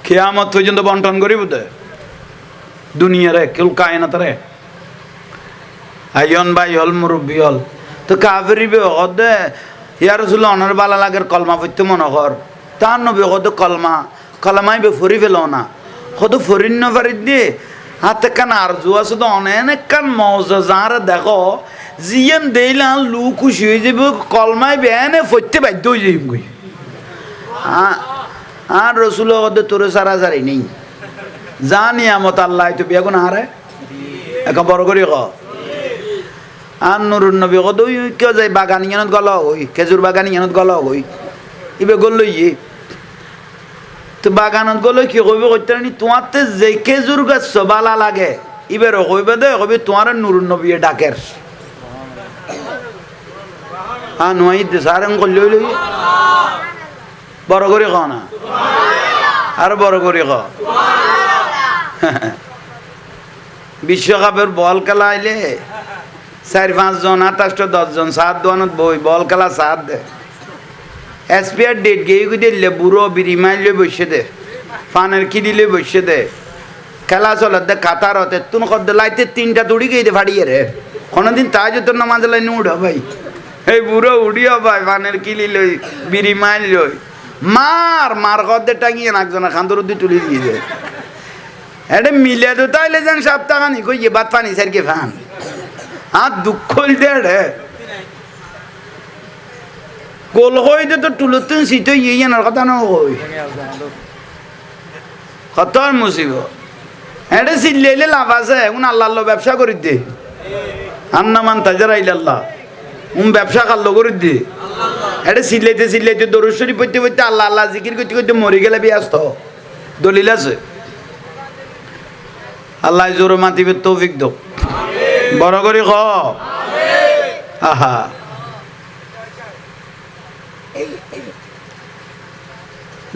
A: কিয়ামত পর্যন্ত বন্টন করিব তো দুনিয়ারে কুল কায়নাতরে আইয়ন ভাই হল মুরব্বী হল তো কাফেরিবে অদে ইয়া রাসূলুল্লাহ অনার বালা লাগের কলমা পড়তে মনে কর তার নবী কত কলমাই বে ফরি ফেল না কত ফরিন নফারিদ দিয়ে হাতে কান আর জুয়া শুধু অনেক কান মজা যারা দেখো জিয়ান দেইলা লু খুশি হয়ে যাবে কলমায় বেনে ফইতে বাধ্য হয়ে যাইব কই আর রসুল তোরে সারা সারি নেই জানি আমত আল্লাহ তো বিয়া কোন হারে এক বড় করি ক আর নুরুন নবী কত কেউ যাই বাগান ইয়ানত গল হই খেজুর বাগান ইয়ানত গল হই ইবে গল ইয়ে তো বাগানত গলে কি কইবে কইতে নি তোমাতে যে খেজুর গাছ বালা লাগে ইবের কইবে দে কইবে তোমার নুরুন নবী ডাকের আ নয় দে সারং কল লই বড় করে ক না আর বড় করে ক বিশ্বকাপের বল খেলা আইলে 4-5 জন 28-10 জন 7 দোয়ানত বই বল খেলা 7 দে এসপিআর ডেট গিয়ে দিলে বুড়ো বিড়ি মাইলে বসে দে ফানের কি দিলে বসে দে খেলা চলে দে কাতার হতে তুন কদ লাইতে 3টা দড়ি গিয়ে দে ফাড়িয়ে রে কোনোদিন তাই যদি নামাজ লাইনে উঠো ভাই এই বুড়ো উড়িও ভাই ফানের কিলি লই বিড়ি মাইল লই মার কদ টাঙিয়ে একজনের খান্দর দিয়ে তুলি দিয়ে দে এটা মিলে তো তাইলে যেন সপ্তাহানি কই যে বাদ পানি স্যারকে ফান আর দুঃখ দে রে গোল হইতে তো তুলতে শীত ইয়ে না কথা না হই কত মুসিব এটা সিল্লাইলে লাভ আছে এখন আল্লাহ ব্যবসা করি দে আন্নামান তাজারা ইল্লাল্লাহ ব্যবসা কাল্লো করে দে এটা সিল্লাইতে দরুদ শরীফ পড়তে পড়তে আল্লাহ আল্লাহ জিকির করতে করতে মরে গেলে ব্যস্ত দলিল আছে আল্লাহ জোরে মাতিবে তৌফিক দো বড় করে খ আহা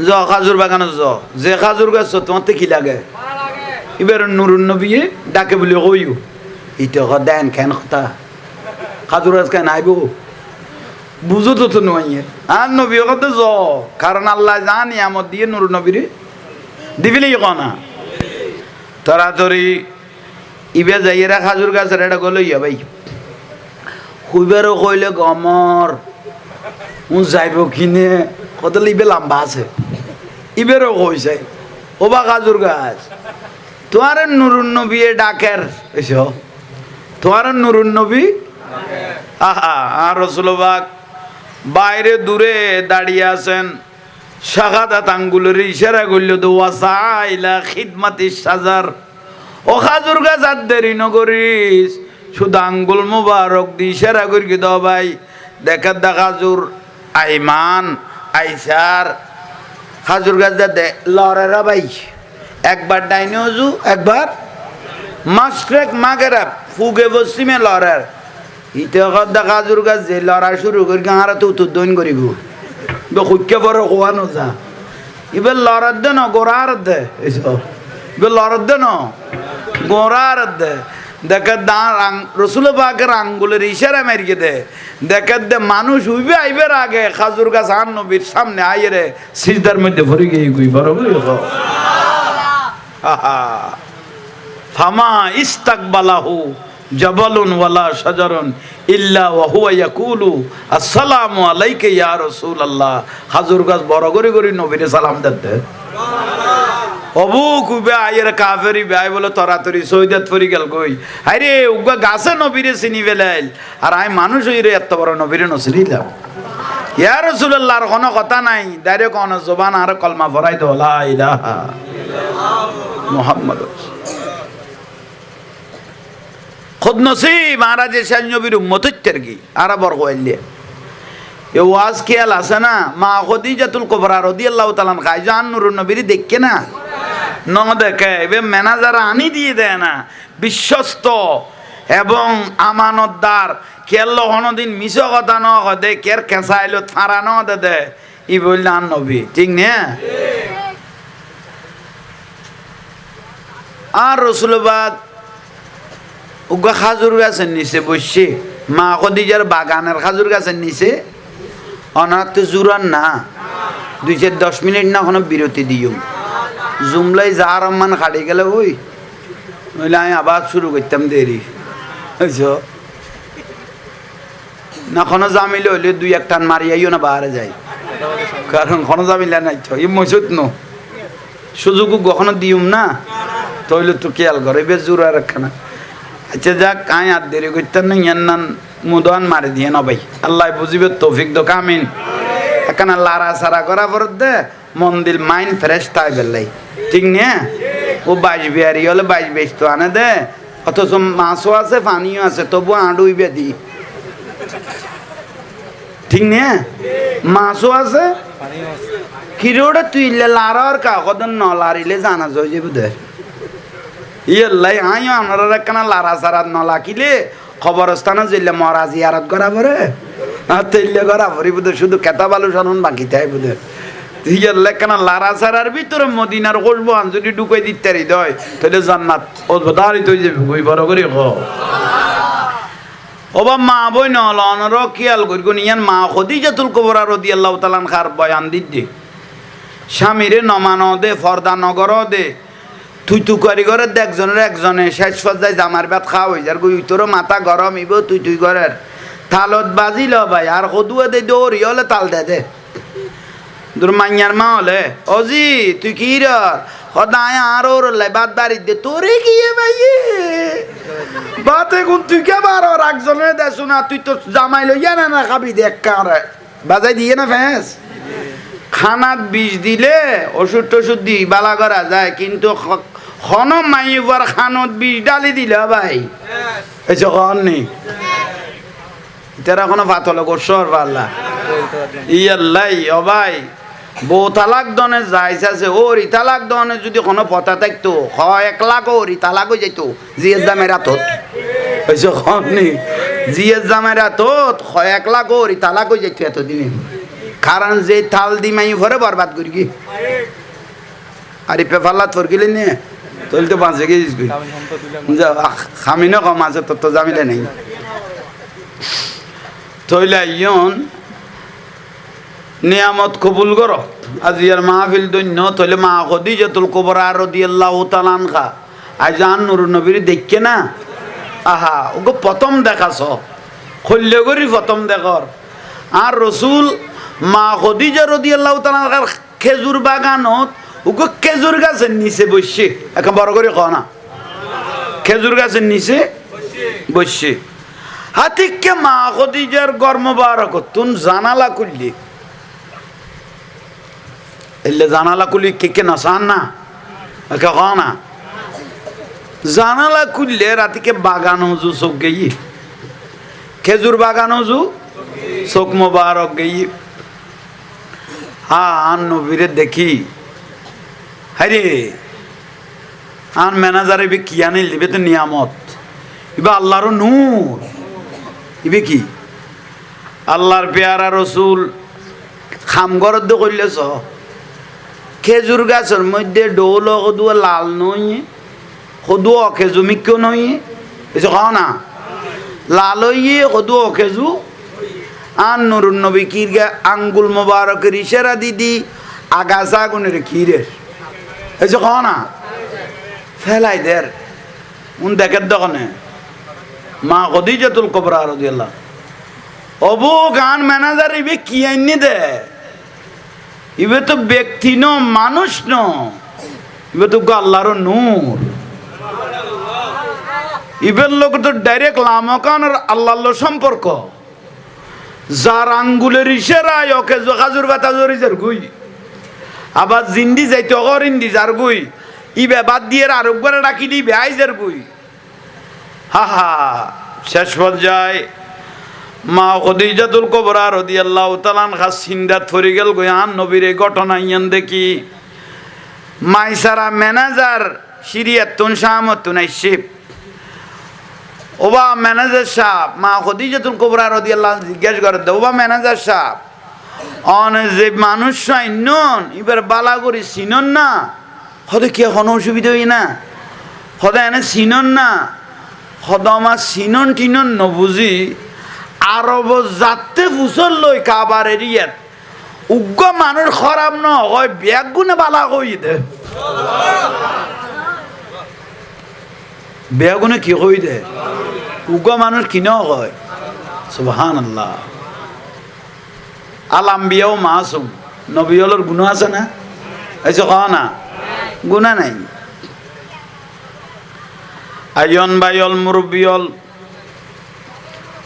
A: জ খাজুর বাগানে যে খাজুর গাছ তোমার কি লাগে এবার নুরুন নবী ডাকে বলে কইও এটা দেন কেন কথা খাজুর গাছ কেন আইব বুঝো তো নয় আর নবী কথা জ কারণ আল্লাহ জানি আমার দিয়ে নুর নবীর দিবিলি কনা তরাতরি ইবে যাইয়েরা খাজুর গাছের এটা গলো ইয়া ভাই হুইবারও কইলে গমর যাইব কিনে কত ইবে লম্বা আছে ইবেরও কইছে ওবা খাজুর গাছ তোমার নুরুন নবী ডাকের এসো তোমার নুরুন নবী আহা আর রসুলবাগ বাইরে দূরে দাঁড়িয়ে আছেন শাহাদাত আঙ্গুলের ইশারা করল তো ওয়াসাইলা খিদমাতি সাজার ও খাজুর গাছ আর দেরি নগরিস শুধু আঙ্গুল মুবারক দি ইশারা করি দাও ভাই দেখা খাজুর আইমান আইসার খাজুর গাছ দে লড়েরা ভাই একবার ডাইনে উজু একবার মাস্ট্রেক মাগেরা ফুগে পশ্চিমে লড়ার ইতে খাজুর গাছ যে লড়া শুরু করি গাঁরা তো উত্তর দৈন করিব খুঁজকে পরে কোয়ানো যা এবার লড়ার দে ন গোড়ার দে এসব এবার লড়ার দে ন গোড়ার দে দেখে দাঁড় রসুল বাগের আঙ্গুলের ইশারা মেরিয়ে দে দেখে দে মানুষ উইবে আইবের আগে খাজুর গাছ আর নবীর সামনে আইয়ে রে সিজদার মধ্যে ভরে গিয়ে গুই বড় ফামা ইস্তাকবালাহু জাবালুন ওয়ালা শাজারুন ইল্লা ওয়া হুয়া ইয়াকুলু আসসালামু আলাইকা ইয়া রাসূলুল্লাহ খাজুর গাছ বড় করে করে নবীরে সালাম দিতে অবু কুবে আয়ের কাফেরি ভাই বলে তরাতরি সৈয়দাত ফরি গেল কই আরে উগা গাছে নবীরে চিনি বেলাইল আর আই মানুষ হইরে এত বড় নবীরে নসরিলাম ইয়া রাসূলুল্লাহর কোনো কথা নাই ডাইরেক্ট কোন জবান আর কলমা পড়াই দাও লা ইলাহা মুহাম্মাদুর খুদ নসিব মহারাজের শাহ নবীর উম্মতের কি আর বড় কইলে এ ওয়াজ খেয়াল আছে না মা খদিজাতুল কুবরা রাদিয়াল্লাহু তাআলা খাইজান নূরুন নবীর দেখে না ন দেখে এবে ম্যানেজার আনি দিয়ে দেয় না বিশ্বস্ত এবং আমানতদার কেল কোনদিন মিছ কথা ন দে কের কেসাইলো থারা ন দে ই বললেন নবী ঠিক না আর রসুলবাদ উগা খাজুর গাছের নিচে বসছে মা খদিজার বাগানের খাজুর গাছের নিচে অনাথ জুরান না 2-10 মিনিট না কোনো বিরতি দিও জুমলাই যা রহমান খাড়ি গেলে ওই নইলে আমি আবার শুরু করতাম দেরি বুঝছো না কোনো জামিলে হইলে 2-1 টান মারিয়াইও না বাহারে যাই কারণ কোনো জামিলা নাই তো এই মসজিদ নো সুযোগ কখনো দিউম না তইলে তো খেয়াল করে বেশ জোর আর একখানা আচ্ছা যাক আয় আর দেরি করতেন না ইয়ার নান মুদান মারি দিয়ে না ভাই আল্লাহ বুঝিবে তৌফিক দো কামিন একখানা লারা সারা করা পর দে মন দিল মাইন্ড ফ্রেশ তাই বেলাই ঠিক নিয়ে ও 22 বিয়ারি হলে 22 তো আনে দে অথচ মাছও আছে পানিও আছে তবু আঁড়ুইবে দি ঠিক নিয়ে মাছও আছে কিরোটা তুইলে লারার কাকদন ন লারিলে জানা যায় যে বুঝে ইয়াল্লাই আইও আমরা একখানা লারা সারা ন লাকিলে খবরস্থানে যেলে মরা জিয়ারত করা পরে আর তেলে করা পরি বুধ শুধু কেতা বালু সরণ বাকি তাই বুধে ইয়াল্লাই একখানা লারা সারার ভিতরে মদিনার কষবো আন যদি ঢুকাই দিতে দয় তাহলে জান্নাত ও দাঁড়িয়ে তুই যাবি কই বড় করে খ ওবা মা বই নলনর খেয়াল করি ইয়ান মা খদিজাতুল কুবরা রাদিয়াল্লাহু তাআলা খার বয়ান দিদি স্বামীরে নমানো দে ফর্দা নগর দে তুই তু করি করে দেখজনের একজনে শেষ পর্যায়ে জামার ভাত খাওয়া হয়ে যার গুই তোর মাথা গরম ইব তুই করের তালত বাজিল ভাই আর কদুয়ে দে দৌড়ি হলে তাল দে তোর মাইয়ার মা হলে অজি তুই কি সদায় আর ওর বাদ বাড়ি দে তোরে কি ভাই বাতে কোন তুই কে বারো একজনের দেছো না তুই তো জামাই লইয়া না খাবি দেখ কারে বাজাই দিয়ে না ফেস খানাত বিষ দিলে ওষুধ টষুধ দি বালা করা যায় কিন্তু খন মাইবার খানত বিষ ডালি দিলে ভাই এসে খন নেই তারা কোনো পাতলে গোসর পাল্লা ইয়াল্লাই ও ভাই বউ তালাক দনে যাইছে ওর তালাক দনে যদি কোনো পতা থাকতো 1 লাখ ওর তালাক হয়ে যেত জিএস দামের হাতত এসে খন নেই জিএস দামের হাতত 1 লাখ ওর তালাক হয়ে যেত এতদিনে কারণ যে তাল দি মাই ভরে বরবাদ করি কি আর পেপারলাত ফরকিলে নে তলতে বাঁচে গেছিস খামি না কম আছে তোর তো জামিলে নেই তইলে ইয়ন নিয়ামত কবুল কর আজ ইয়ার মাহফিল দৈন্য তইলে মা খদিজাতুল কুবরা রাদিয়াল্লাহু তাআলা আনহা আজ আন নূর নবীর দেখকে না আহা ওগো প্রথম দেখাছ খল্লে করি প্রথম দেখর আর রসুল মা খদিজা রাদিয়াল্লাহু তাআলা খেজুর বাগানত ওগো খেজুর গাছের নিচে বসে একটা বড় করে কও না খেজুর গাছের নিচে বসে হাতিককে মা খদিজার গর্ম বারক তুন জানালা করলি এলে জানালা করলি কে নসান না একে কও না জানালা খুললে রাতিকে বাগান হজু চোখ গেই খেজুর বাগান হজু চোখ মোবারক গেই আন নবীরে দেখি হাইরে আন ম্যানেজার এবে কি আনিল দিবে তো নিয়ামত ইবা আল্লাহর নূর ইবে কি আল্লাহর পেয়ারা রসুল খামগরদ করলেছ খেজুর গাছের মধ্যে ডোল সদুয়া লাল নই সদু অখেজু মিক্য নই এসে খাও না লাল হইয়ে সদু অখেজু আন নুরুন নবী কির আঙ্গুল মোবারকের ইশারা দিদি আগাছা গুনের ক্ষীরের এই যে খাও না ফেলাই দের উন দেখের দোকানে মা খদিজাতুল কুবরা রাদিয়াল্লাহু অবু গান ম্যানেজার ইবে কি আইনি দে ইবে তো ব্যক্তি ন মানুষ ন ইবে তো আল্লাহর নূর ইবের লোক তো ডাইরেক্ট লামকান আর আল্লাহর সম্পর্ক যার আঙ্গুলের ইশারায় ওকে খাজুর বাতা জরিজার গুই আবার জিন্দি যাইতে অগর ইন্দি যার গুই ইবে বাদ দিয়ে আর একবারে ডাকি দিবে আইজার গুই হা হা শেষ পর্যায়ে মা খদিজাতুল কুবরা রাদিয়াল্লাহু তাআলা আনহা সিন্দাত ফরি গেল গয়ান নবীর এই ঘটনা ইয়ান দেখি মাইসারা ম্যানেজার সিরিয়াতুন শামতুন আইশিব ওবা ম্যানেজার সাহেব মা খদিজাতুল কুবরা রাদিয়াল্লাহু জিজ্ঞেস করে ওবা ম্যানেজার সাহেব অন যে মানুষ নন এবার বালা করে চিনন না হয়তো কি কোনো অসুবিধা হই না হয়তো এনে চিনন না হয়তো আমার চিনন টিনন নবুঝি আরব যাতে ফুসল লই কাবার এরিয়াত উগ্র মানুষ খারাপ ন হয় ব্যাগ গুনে বালা কই দে বেগুনে কি কই দে উগ্র মানুষ কিনো হয় সুবহানাল্লাহ আল আম্বিয়াও মাসুম নবী হলোর গুনাহ আছে না এই যে কও না গুনাহ নাই। আইন বাইল মুরব্বিয়ল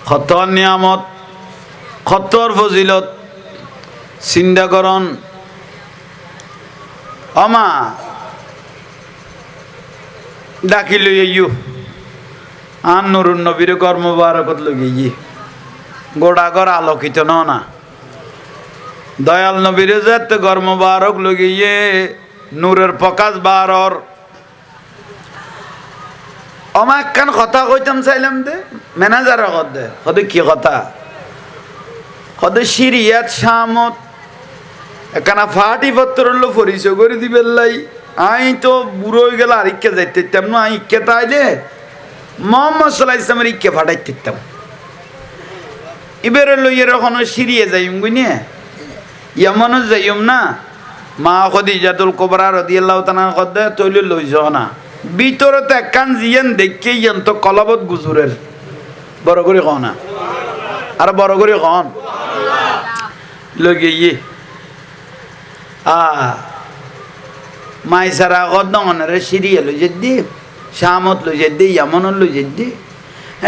A: খতর নিয়ামত খতর ফজিলত চিন্তা করন। অমা ডাকি লই আইয়ো আন নুরুন নবীর কর্ম বারকত লই গোড়াগর আলোকিত না দয়াল নবীর যেত কর্ম বারক লগিয়ে নূরের প্রকাশ বারর। অমা একখান কথা কইতাম চাইলাম দে ম্যানেজার কত দে কদে কি কথা কদে সিরিয়াত শামত একখানা ফাটি পত্র লো পরিচয় করে দিবেন লাই। আই তো বুড়ো হয়ে গেল আর ইকে যাইতেতাম না। আই ইকে তাইলে মোহাম্মদ সাল্লাল্লাহু আলাইহি ওয়াসাল্লামের ইকে ফাটাইতেতাম। এবারে লইয়ের ওখানে সিরিয়ে যাইম গুইনে ইয়ামনও যাইম না। মা খাদিজাতুল কুবরা রাদিয়াল্লাহু তাআলা কদে তৈলে লই যাও না ভিতরে তো একখান জিয়ান দেখে ইয়ান তো কলাবত গুজুরের বড় করে কও না আর বড় করে কন লগিয়ে মাই সারা গদনরে সিরিয়ে লই যেদি শামত লই যেদি ইয়ামন লই যেদি।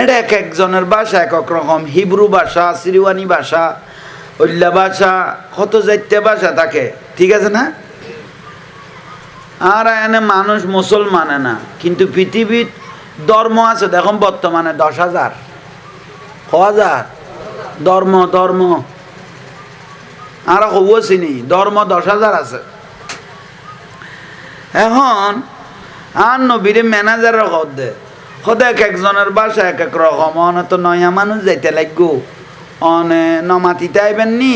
A: এটা এক একজনের ভাষা এক এক রকম। হিব্রু ভাষা, সিরিয়ানি ভাষা, উল্লা ভাষা, কত জাতীয় ভাষা থাকে, ঠিক আছে না? আর এনে মানুষ মুসলমানে না, কিন্তু পৃথিবীর ধর্ম আছে দেখুন বর্তমানে 10,000 ধর্ম ধর্ম আর চিনি ধর্ম 10,000 আছে। এখন আর নবীরে ম্যানেজার দে সদে এক একজনের বাসা এক এক রকম। অনে তো নয়া মানুষ যাইতে লাগবো অনে নমাতিতে আইবেন নি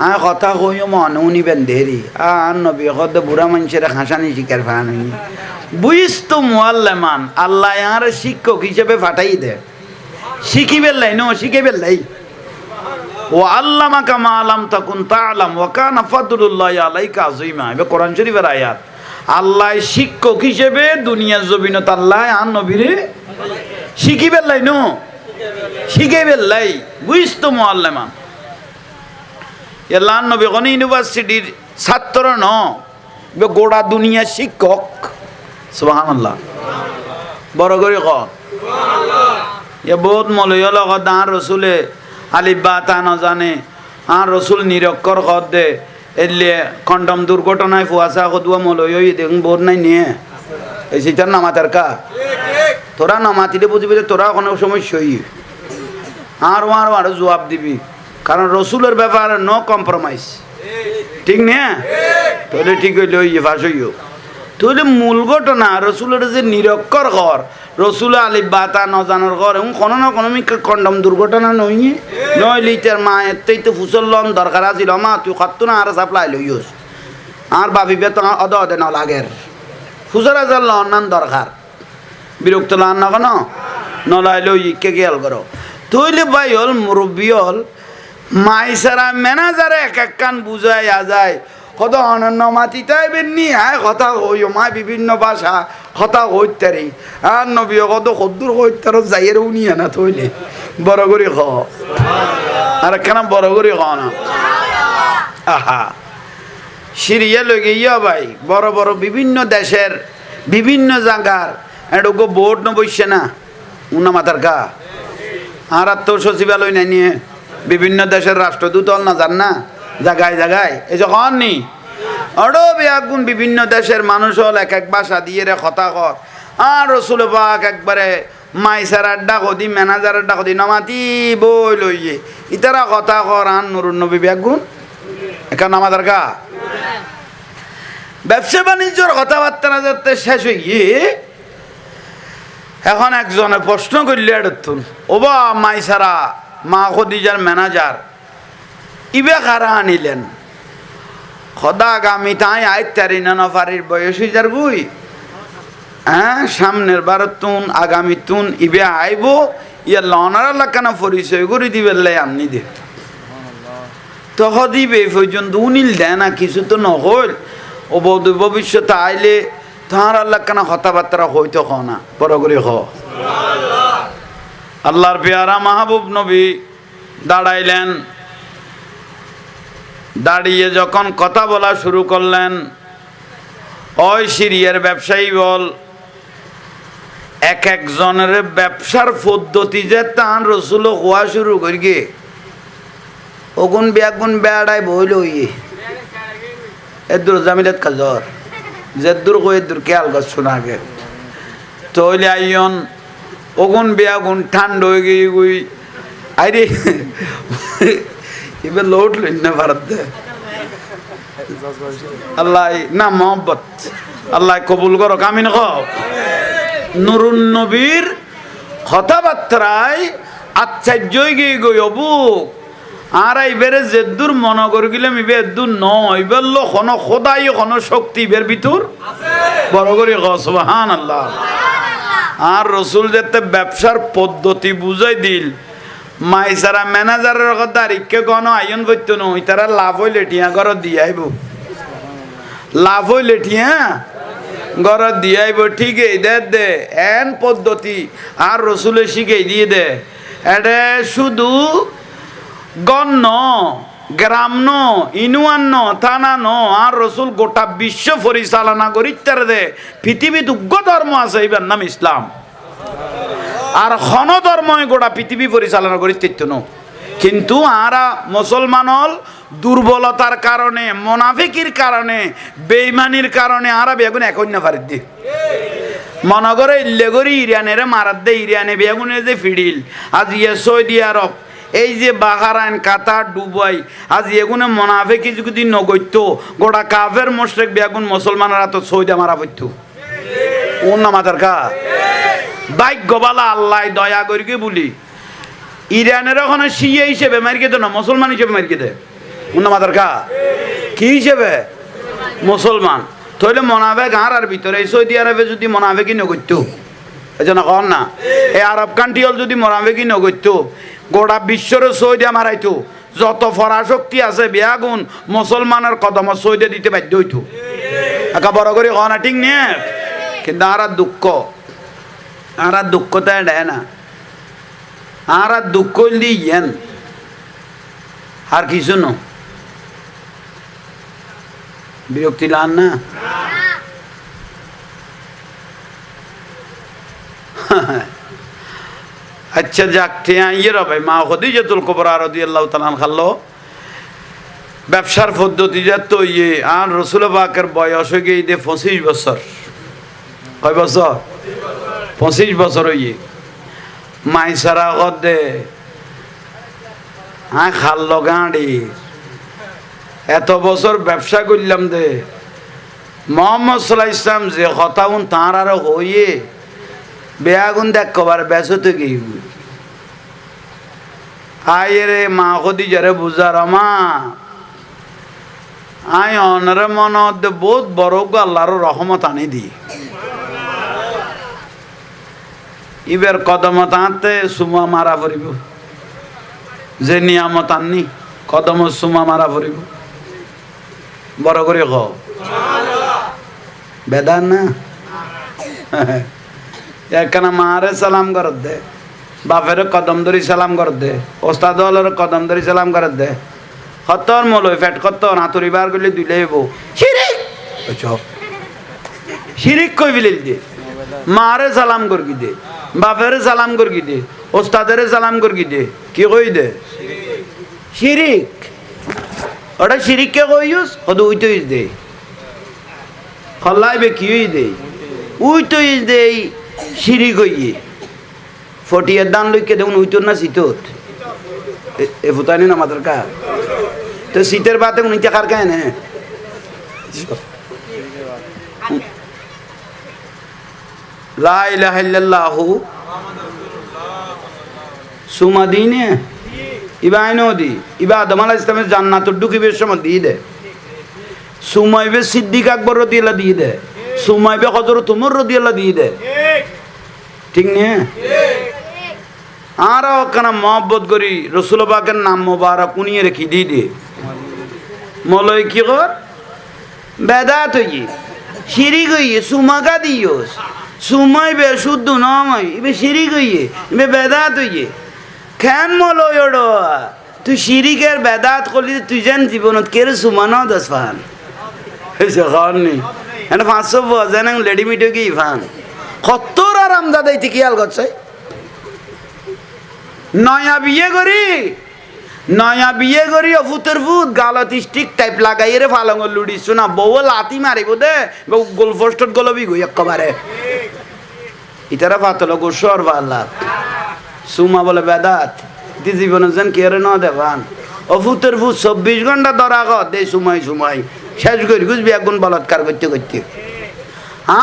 A: আর কথা কইও মনে উনিবেন দেরি আর নবী সদে বুড়া মানুষের হাসানি শিকার ফানি বুঝিস তো মুআল্লিমান আল্লাহ আর শিক্ষক হিসেবে ফাটাই দে শিখিবেন লাই নো শিখিবেন লাই। ও আল্লামাকা মা লাম তাকুন তা'লাম ওয়া কানা ফাদলুল্লাহি আলাইকা আযীমা। এটা কোরআন শরীফের আয়াত। আল্লাহ শিক্ষক হিসেবে দুনিয়ার জমিনত আল্লাহ আর নবীরে শিখিবেন লাই নো শিখাইবেন লাই বুঝিস তো মুআল্লিমান। আল্লাহ নবী কোন ইউনিভার্সিটির ছাত্র ন গোড়া দুনিয়ার শিক্ষক। সুবহানাল্লাহ বড় করে কন সুবহানাল্লাহ। এ বহুত মলয় লগত আর রসুলে আলিফ বা তা না জানে আর রসুল নিরক্ষর কর দে এলে কন্ডম দুর্ঘটনায় ফুয়াশা কদুয়া মলয় দেখুন বোধ নাই নিয়ে এই সেটার নামাতার কা তোরা নামাতিলে বুঝবি তোরা কোনো সমস্যাই আর আরো জবাব দিবি, কারণ রসুলের ব্যাপারে নো কম্প্রোমাইজ, ঠিক না? তাহলে ঠিক হইলে ওই ফাঁস হইও। তাহলে মূল ঘটনা রসুলের যে নিরক্ষর ঘর রসুল আলিফ বা তা নজানোর ঘর এবং কোনো না কোনো কন্ডম দুর্ঘটনা নইয়ে নইলে তার মায়ের তো ফুসল্লন দরকার আছিল মা তুই খাতো না আর সাপ্লাই লইস আর ভাবিবে তো অদ অদে ন লাগের ফুসর আজার লন দরকার বিরক্ত লান না কেন নলাইলে ইকে গেল করো। তৈলে ভাই হল মুরব্বী হল মাই সারা ম্যানেজারে এক এক কান বুঝাই যায় কত অনন্য মাতিতে আইবেননি হ্যাঁ কথা কই মা বিভিন্ন ভাষা কথা কইতারি আর নবী কত কদ্দুর কইতার যাইয়ের উনিয়া না তৈলে বড় করে খ আর একখানা বড় করে খ না আহা সিরিয়া লগে ইয়া ভাই বড় বড় বিভিন্ন দেশের বিভিন্ন জায়গার এটুকু বোর্ড ন বসছে না উনা মাতার কা আর তো সচিবালয় নাই নিয়ে বিভিন্ন দেশের রাষ্ট্রদূত হল না যান না জায়গায় জায়গায় এই যখন নি আরো বেগুন বিভিন্ন দেশের মানুষ হল এক এক ভাষা দিয়ে রে কথা কর আর রসুল পাক একবারে মাইসারার ডাকো দি ম্যানেজারের ডাকো দি নমাতি বই লইয়ে ইতারা কথা কর আন নুরুন নবী বেগুন এখানে আমাদের গা ব্যবসা বাণিজ্যর কথাবার্তা না যাতে শেষ হইয়ে এখন একজনে প্রশ্ন করলে এডতুন ওবা মাইসারা মা খদিজার ম্যানেজার ইবে কারা আনিলেন খদা আগামী তাই আইতারি না নফারির বয়স হয়ে যার বুই হ্যাঁ সামনের বার তুন আগামী তুন ইবে আইব ইয়া লনার লাকানা পরিচয় করে দিবে লাই আনি দে তো দিবে পর্যন্ত উনিল দেয় না কিছু তো নহল ও ভবিষ্যতে আইলে তাহার আল্লাহ কেন কথাবার্তা হইতো খ না বড় করে হ আল্লাহর পেয়ারা মাহবুব নবী দাঁড়াইলেন দাঁড়িয়ে যখন কথা বলা শুরু করলেন ওই সিরিয়ার ব্যবসায়ী বল এক একজনের ব্যবসার পদ্ধতি যে তান রসুল হওয়া শুরু করি গে ওগুন বেগুন বেড়াই বইল ইয়ে এদুর জামিলাত কাজর যেদুর কই এদুর খেয়াল করছো না আগে তৈলে আইয়ন ওগুন বেগুন ঠান্ড হয়ে গিয়ে গুই আরে এবার লোট লইন না ভারত আল্লাহ না মোহব্বত আল্লাহ কবুল করো কামিন খাও নুরুন নবীর কথাবার্তায় আশ্চর্যই গিয়ে গই অবুক আর এইবারে যেদুর মনে করে গেলাম ইবে এদুর নয় বললো কোনো খোদাই কোনো শক্তি বের ভিতর বড় করে সুবহান আল্লাহ আর রসুল যেতে ব্যবসার পদ্ধতি বুঝাই দিল মাইসারা ম্যানেজারের কথা রিক্কে গণ আয়ন করতো নই তারা লাভ হইলে টিয়া ঘর দিয়ে আইব লাভ হইলে টিয়া ঘর দিয়ে আইব ঠিক এই দে এন পদ্ধতি আর রসুলে শিখে দিয়ে দে এটা শুধু গণ্য গ্রাম ন ইনুয়ান ন থানা ন আর রসুল গোটা বিশ্ব পরিচালনা করি তার দে পৃথিবীত উগ্র ধর্ম আছে এবার নাম ইসলাম আর খন ধর্মই গোটা পৃথিবী পরিচালনা করি ন কিন্তু আরা মুসলমানল দুর্বলতার কারণে মোনাফিকির কারণে বেঈমানির কারণে আরা বেগুন এখন না পারি দি মনে করে ইল্লে করি ইরানের মারাত দে ইরানে বেগুনে যে ফিডিল আজ ইয়ে সৌদি আরব এই যে বাহারাইন কাতার দুবাই আজ এগুনে মোনাফিকি যদি নগত্য গোটা কাফের মুশরিক বেগুন মুসলমানরা তো সৌদি মারা পড়তো ওর না মাথার কা ভাগ্যবালা আল্লাহ দয়া করিকে বলি ইরানের ওখানে শিয়া হিসেবে মারিকে দেয় না মুসলমান হিসেবে মারিকে দেয় অন্য মাথার কা কি হিসেবে মুসলমান তাহলে মোনাফেক আর ভিতরে এই সৌদি আরবে যদি মোনাফেকি নগত্য এই জন্য কন না এই আরব কান্ট্রি হল যদি মোনাফেকি নগত্য গোটা বিশ্বর সৌদি মারাইতো যত ফরাশক্তি আছে বেয়াগুন মুসলমানের কদম সৌদি দিতে বাধ্য হইতো একা বড় করে কনা ঠিক নিয়ে কিন্তু আর দুঃখতা দেয় না আর দুঃখ দিয়েন আর কিছু ন বিরক্তি লান না আচ্ছা যাক ইয়ে রবে মা খদিজাতুল কুবরা রাদিয়াল্লাহু তাআলা খাল্লো ব্যবসার পদ্ধতি যে তো ইয়ে আর রসুল পাকের বয়স হয়ে গিয়ে 25 বছর কয় বছর 25 বছর হইয়ে মাইসারা দে হ্যাঁ খাল্লো গাঁড়ি এত বছর ব্যবসা করলাম দে মোহাম্মদ সাল্লাল্লাহু আলাইহি ওয়াসাল্লাম যে কথাউন তাঁর আরো হইয়ে বেয়াগুন দেখ কবার বেসতে গিয়ে আয় রে মা খদিজারে বুঝার আমা আয় অনরে মনত বহুত বড় আল্লাহর রহমত আনি দি ইবের কদমত আনতে সুমা মারা পড়িব যে নিয়ামত আননি কদম সুমা মারা পড়িব বড় করে ক বেদান না একখানা মারে সালাম কর দে বাপের কদম ধরি সালাম কর দে ওস্তাদ হলের কদম ধরি সালাম কর দে কতর মলই ফেট কত নাতুরি বার করলে দুইলে বউ শিরিক শিরিক কই বিলিল দে মারে সালাম করকি দে বাপের সালাম করকি দে ওস্তাদের সালাম করকি দে কি কই দে শিরিক ওটা শিরিক কে কইস কত উইতো ইস দে খল্লাইবে কি হই দে উইতো ইস দে শিরিক হইয়ে ফটিয়ার দান লইকে দেখুন উইতর না শীতত এ ফুতানি না মাথার কা তো শীতের বাতে উনি টাকার খায় না লা ইলাহা ইল্লাল্লাহু সুমা দিনে ইবা আইনো দি ইবা আদম আলাইহিস সালামের জান্নাতুর ঢুকিবার সময় দিয়ে দে সুমাইবে সিদ্দিক আকবর রাদিয়াল্লাহু দিয়ে দে সুমাইবে হযরত ওমর রাদিয়াল্লাহু দিয়ে দে ঠিক নিয়ে আর ওখানে মহব্বত করি রসুল পাকের নাম মোবারক উনিয়ে রেখি দিয়ে দে মলয় কি কর বেদাত হইয়ে শিরিক হইয়ে সুমাকা দিওস সুমাইবে শুদ্ধ নয় ইবে শিরিক হইয়ে ইবে বেদাত হইয়ে কেন মলয় ওড়ো তুই শিরিকের বেদাত করলি তুই যেন জীবনত কেড়ে সুমানো দশ ফান এসে খান নেই এটা 500 বোঝেন রেডিমেড কি ফান কত আরাম দাদাই খেয়াল করছে নয়া বিয়ে করি অফুতের ফুট গালত স্টিক টাইপ লাগাই রে ফালঙ্গ লুড়িছো না বউ লাতি মারিব দে গোল পোস্টত গলবি গই একেবারে ইতারা ফাতল গোসর ভাল্লা সুমা বলে বেদাত দি জীবন যেন কেরে ন দেবান অফুতের ফুট 24 ঘন্টা ধরা গ দে সময় শেষ করি গুজবি একগুণ বলৎকার করতে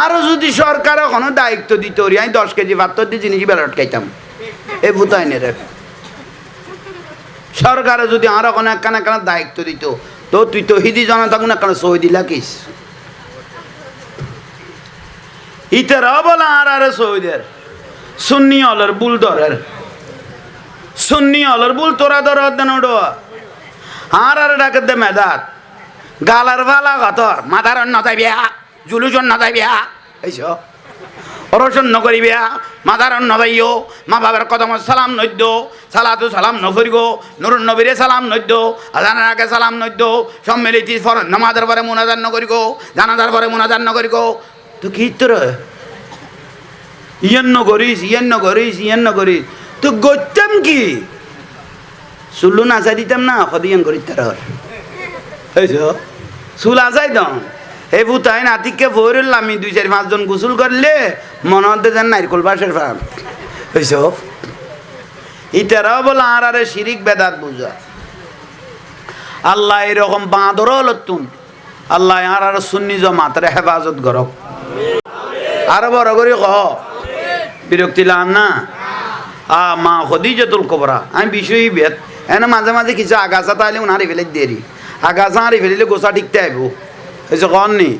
A: আরো যদি সরকার কোনো দায়িত্ব দিত আমি 10 কেজি ভাত দিয়ে জিনিস বেলট খাইতাম এ ভূতাইনে রে সরকারে যদি আরো কোনো একখানা দায়িত্ব দিত তো তুই তো হিদি জনতা কোনো একখানা সই দিলা কিস ইতারাও বলা আর সৌদের সুন্নি হলের বুল ধরের সুন্নি হলের বুল তোরা ধর দেন আর ডাকে দে মেদাত গালার ভালা গতর মাথার অন্য যাইবিয়া জুলুজন না যাইবিয়া এইসব অরসন নকরিবিয়া মাদার নবাইও মা বাবার কদম সালাম নদ্য সালাতু সালাম নফরিগো নুরুন নবীরে সালাম নদ্য আজানের আগে সালাম নদ্য সম্মিলিত নামাজের পরে মুনাজাত নকরিগো জানাজার পরে মুনাজাত নকরিগো তো কি তোর ইয়েন্ন করিস তো গইতাম কি চুল্লু নাচাই দিতাম না সদিয়ান করি তার চুল আচাই দম এই ভূতাই নাতিকে ভরলাম আমি 2-4-5 জন গোসল করলে মনে হতে যান নারকল বাসের ফার্ম এইসব ইতারাও বলে আর শিরিক বেদাত বুঝা আল্লাহ এরকম বাঁদর লতুন আল্লাহ আর সুন্নি জমাতরে হেফাজত করক আরো বড় করে কহ বিরক্তি লান না মা খদিজাতুল কুবরা আমি বিষয়ই বেদ এনে মাঝে মাঝে কিছু আগাছা তাইলে উনারি ফেলে দেরি আগাছা হারি ফেলিলে গোসা ঠিকতে আইব এসে কননি